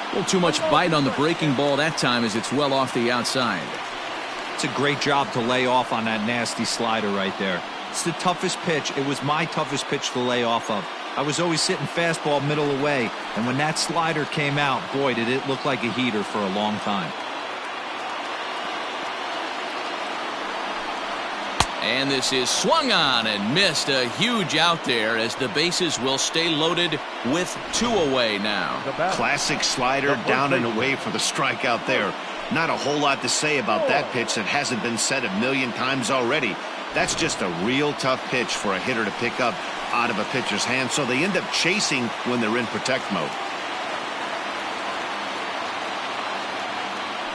A little too much bite on the breaking ball that time as it's well off the outside. It's a great job to lay off on that nasty slider right there. It's the toughest pitch. It was my toughest pitch to lay off of. I was always sitting fastball middle away, and when that slider came out, boy, did it look like a heater for a long time. And this is swung on and missed. A huge out there as the bases will stay loaded with two away now. Classic slider down and away for the strikeout there. Not a whole lot to say about that pitch that hasn't been said a million times already. That's just a real tough pitch for a hitter to pick up out of a pitcher's hand, so they end up chasing when they're in protect mode.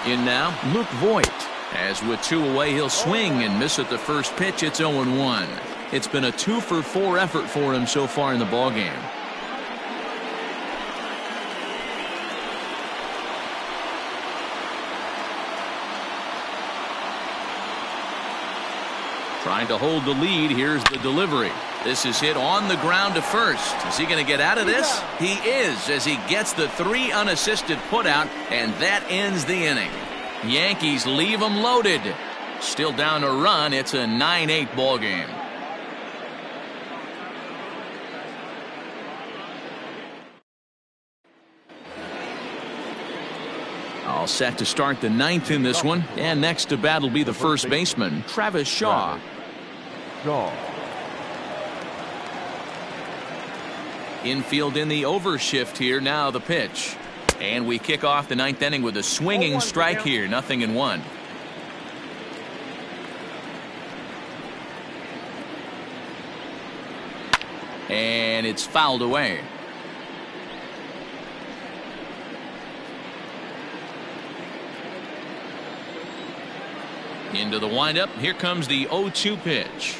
In now, Luke Voigt. As with two away, he'll swing and miss at the first pitch. It's 0-1. It's been a 2-for-4 effort for him so far in the ballgame. Trying to hold the lead. Here's the delivery. This is hit on the ground to first. Is he going to get out of this? He is, as he gets the 3 unassisted putout, and that ends the inning. Yankees leave them loaded. Still down a run. It's a 9-8 ball game. All set to start the 9th in this one. And next to bat will be the first baseman, Travis Shaw. Infield in the overshift here. Now the pitch. And we kick off the 9th inning with a swinging strike here. 0-1. And it's fouled away. Into the windup. Here comes the 0-2 pitch.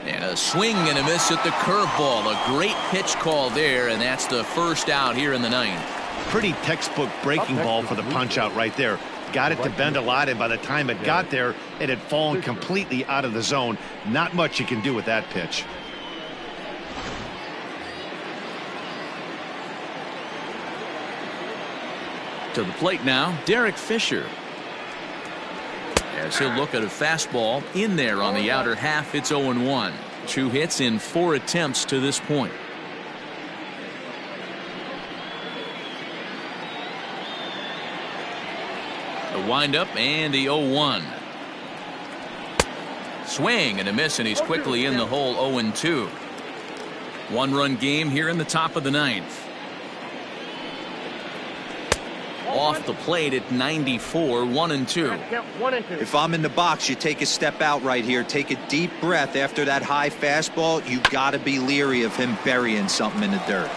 And a swing and a miss at the curveball. A great pitch call there, and that's the first out here in the 9th. Pretty textbook breaking ball for the punch out right there. Got it to bend a lot, and by the time it got there, it had fallen completely out of the zone. Not much you can do with that pitch. To the plate now, Derek Fisher. As he'll look at a fastball in there on the outer half. It's 0-1. 2 hits in 4 attempts to this point. The windup and the 0-1. Swing and a miss, and he's quickly in the hole. 0-2. 1-run game here in the top of the 9th. Off the plate at 94, 1-2. If I'm in the box, you take a step out right here. Take a deep breath after that high fastball. You got to be leery of him burying something in the dirt.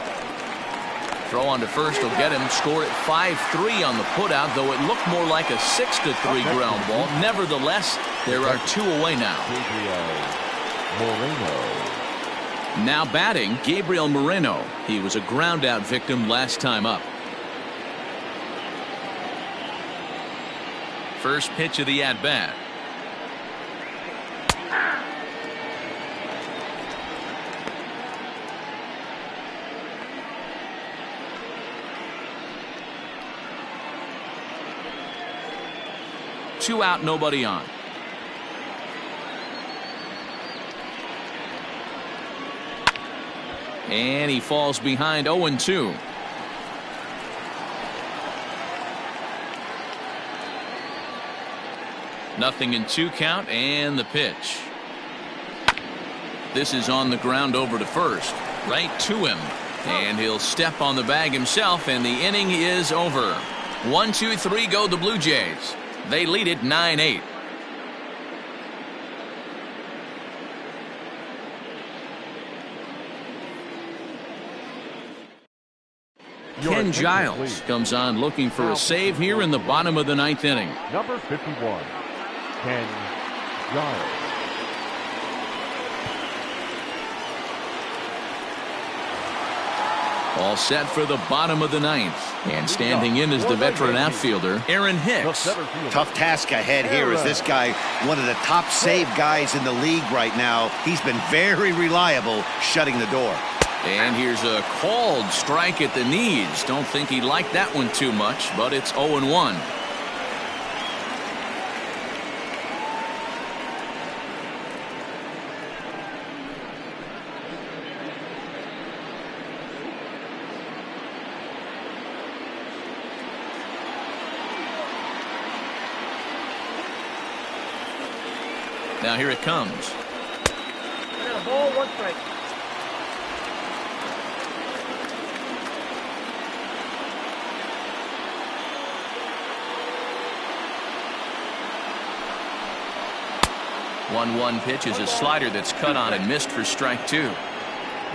Throw on to first will get him. Score at 5-3 on the putout, though it looked more like a 6-3 ground ball. Nevertheless, there are 2 away now. Now batting, Gabriel Moreno. He was a ground out victim last time up. First pitch of the at-bat. 2 out, nobody on. And he falls behind 0-2. Nothing in 2 count, and the pitch. This is on the ground over to first. Right to him. And he'll step on the bag himself, and the inning is over. 1, 2, 3 go the Blue Jays. They lead it 9-8. Ken Giles comes on looking for a save here in the bottom of the 9th inning. Number 51, Ken Giles. All set for the bottom of the 9th. And standing in is the veteran outfielder, Aaron Hicks. Tough task ahead here as this guy, one of the top save guys in the league right now. He's been very reliable shutting the door. And here's a called strike at the knees. Don't think he liked that one too much, but it's 0-1. Now here it comes. And a ball, 1 strike. One pitch is a slider that's cut on and missed for strike 2.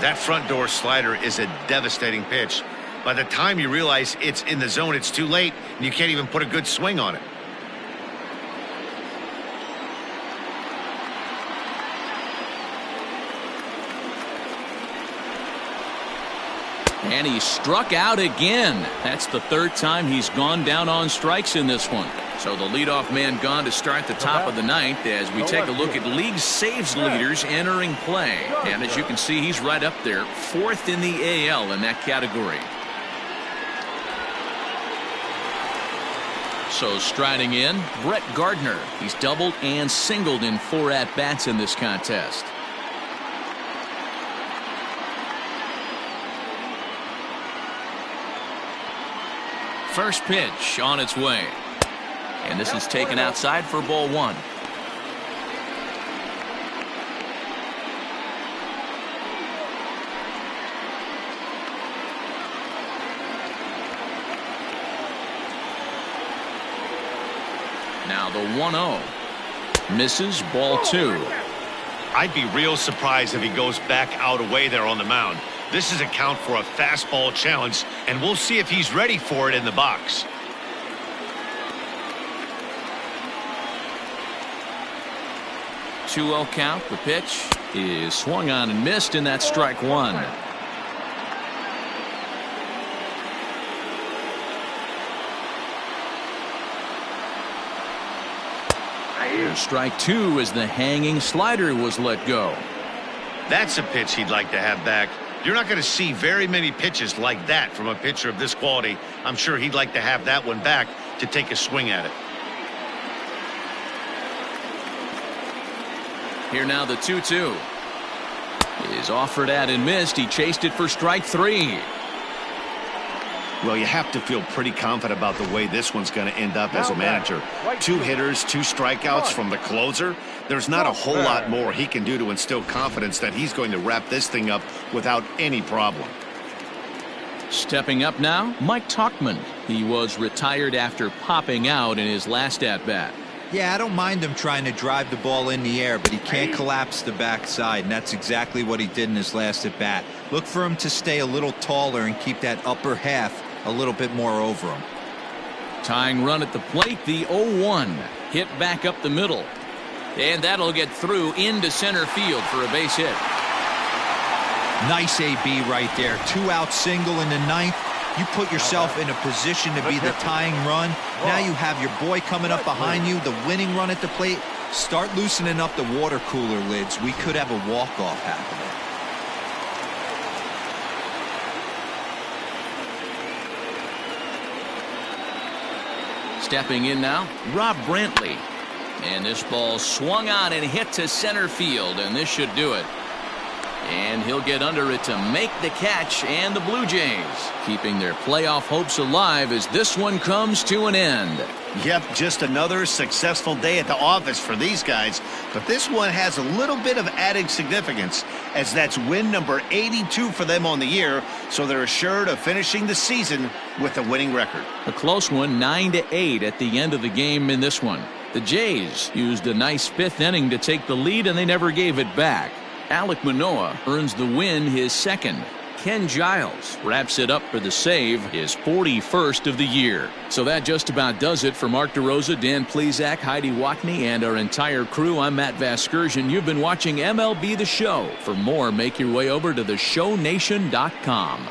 That front door slider is a devastating pitch. By the time you realize it's in the zone, it's too late, and you can't even put a good swing on it. And he struck out again. That's the 3rd time he's gone down on strikes in this one. So the leadoff man gone to start the top of the 9th as we take a look at league saves leaders entering play. And as you can see, he's right up there, 4th in the AL in that category. So striding in, Brett Gardner. He's doubled and singled in 4 at-bats in this contest. First pitch on its way. And this is taken outside for ball 1. Now the 1-0. Misses, ball 2. I'd be real surprised if he goes back out away there on the mound. This is a count for a fastball challenge, and we'll see if he's ready for it in the box. Two-0 count. The pitch is swung on and missed, and that's strike 1. Here's strike 2 as the hanging slider was let go. That's a pitch he'd like to have back. You're not going to see very many pitches like that from a pitcher of this quality. I'm sure he'd like to have that one back to take a swing at it. Here now the 2-2 is offered at and missed. He chased it for strike 3. Well, you have to feel pretty confident about the way this one's going to end up as a manager. 2 hitters, 2 strikeouts from the closer. There's not a whole lot more he can do to instill confidence that he's going to wrap this thing up without any problem. Stepping up now, Mike Tauchman. He was retired after popping out in his last at-bat. Yeah, I don't mind him trying to drive the ball in the air, but he can't collapse the backside, and that's exactly what he did in his last at-bat. Look for him to stay a little taller and keep that upper half a little bit more over him. Tying run at the plate, the 0-1. Hit back up the middle. And that'll get through into center field for a base hit. Nice AB right there. 2-out single in the 9th. You put yourself in a position to be the tying run. Now you have your boy coming up behind you, the winning run at the plate. Start loosening up the water cooler lids. We could have a walk-off happening. Stepping in now, Rob Brantley. And this ball swung on and hit to center field, and this should do it. And he'll get under it to make the catch, and the Blue Jays keeping their playoff hopes alive as this one comes to an end. Yep, just another successful day at the office for these guys. But this one has a little bit of added significance, as that's win number 82 for them on the year, so they're assured of finishing the season with a winning record. A close one, 9-8 at the end of the game in this one. The Jays used a nice fifth inning to take the lead, and they never gave it back. Alek Manoah earns the win, his second. Ken Giles wraps it up for the save, his 41st of the year. So that just about does it for Mark DeRosa, Dan Plesac, Heidi Watney, and our entire crew. I'm Matt Vasgersian. You've been watching MLB The Show. For more, make your way over to theshownation.com.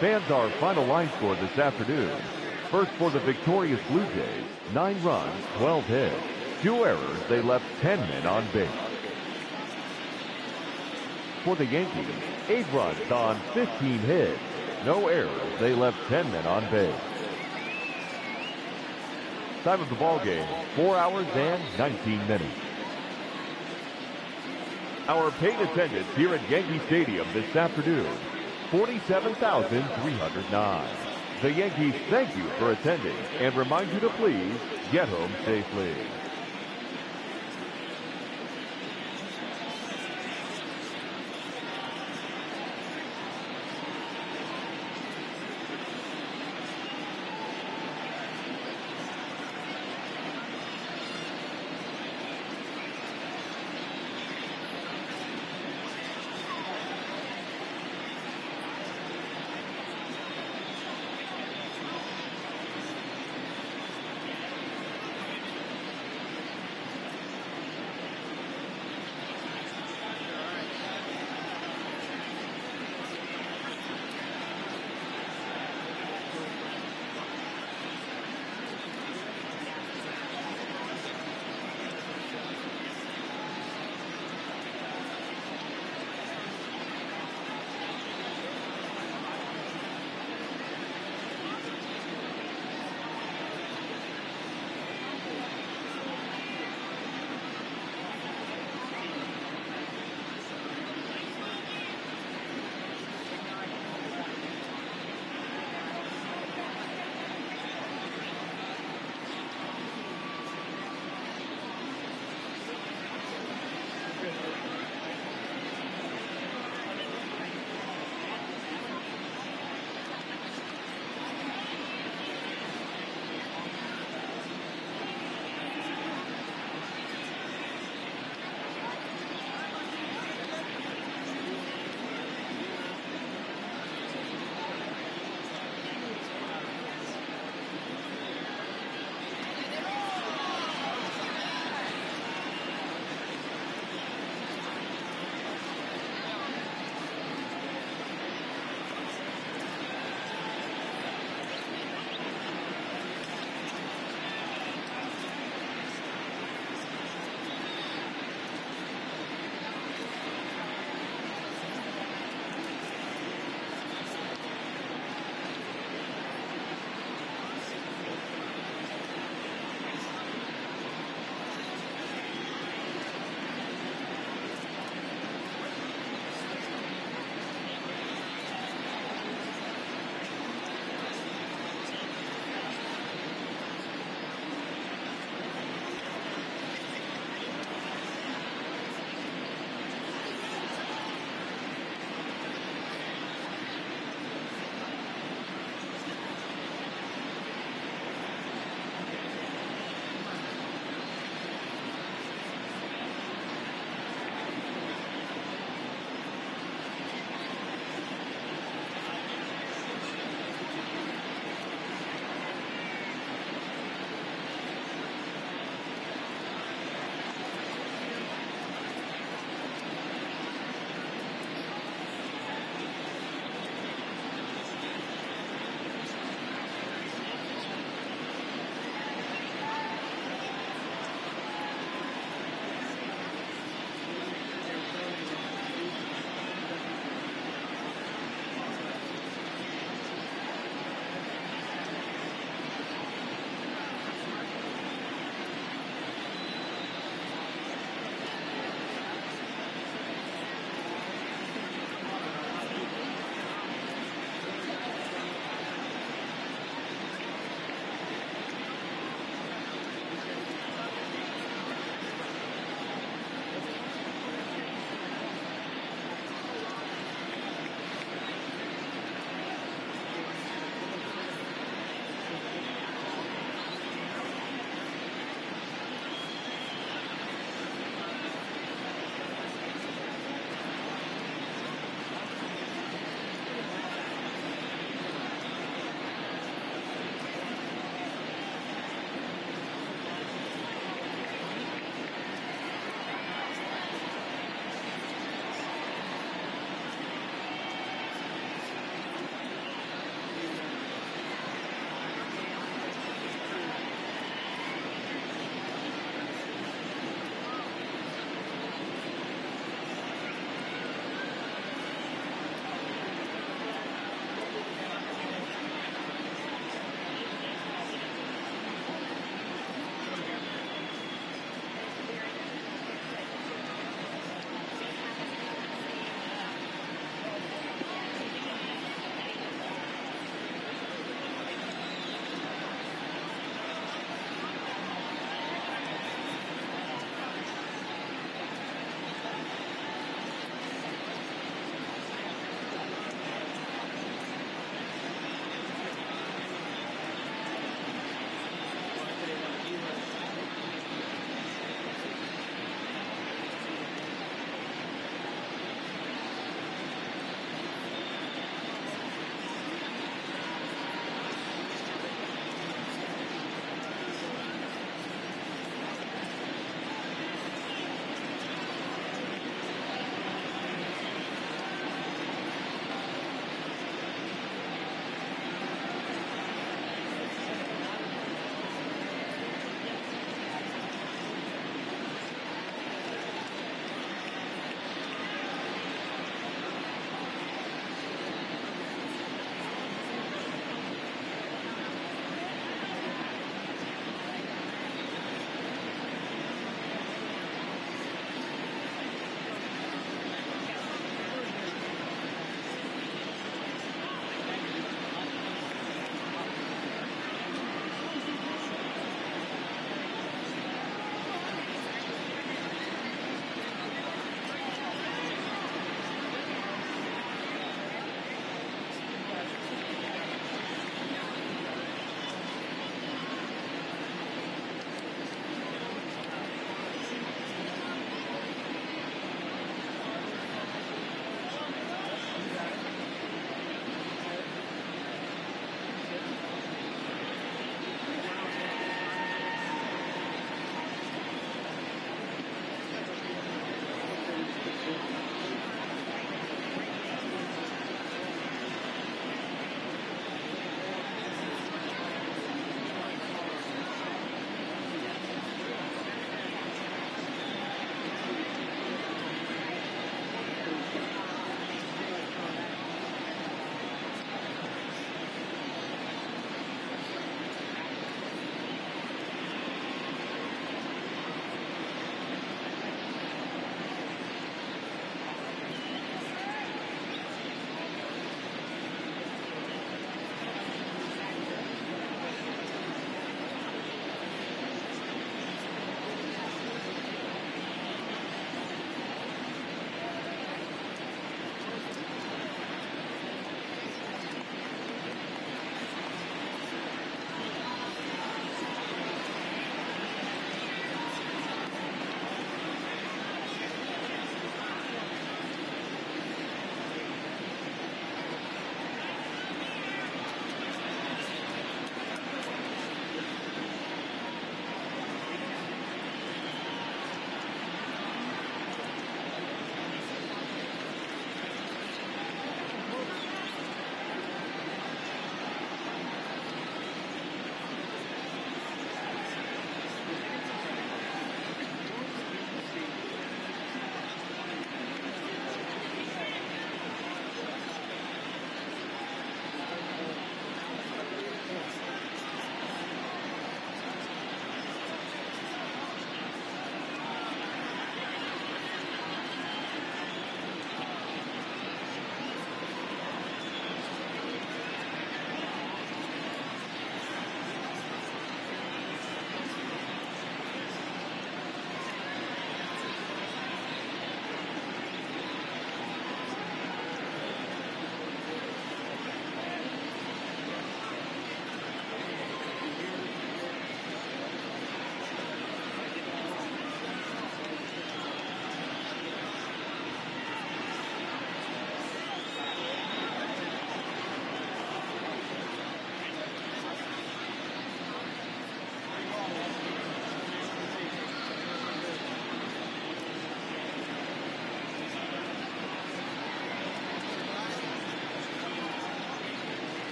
Fans, our final line score this afternoon. First for the victorious Blue Jays, 9 runs, 12 hits. 2 errors, they left 10 men on base. For the Yankees, 8 runs on 15 hits. No errors, they left 10 men on base. Time of the ball game, 4 hours and 19 minutes. Our paid attendance here at Yankee Stadium this afternoon, 47,309. The Yankees thank you for attending and remind you to please get home safely.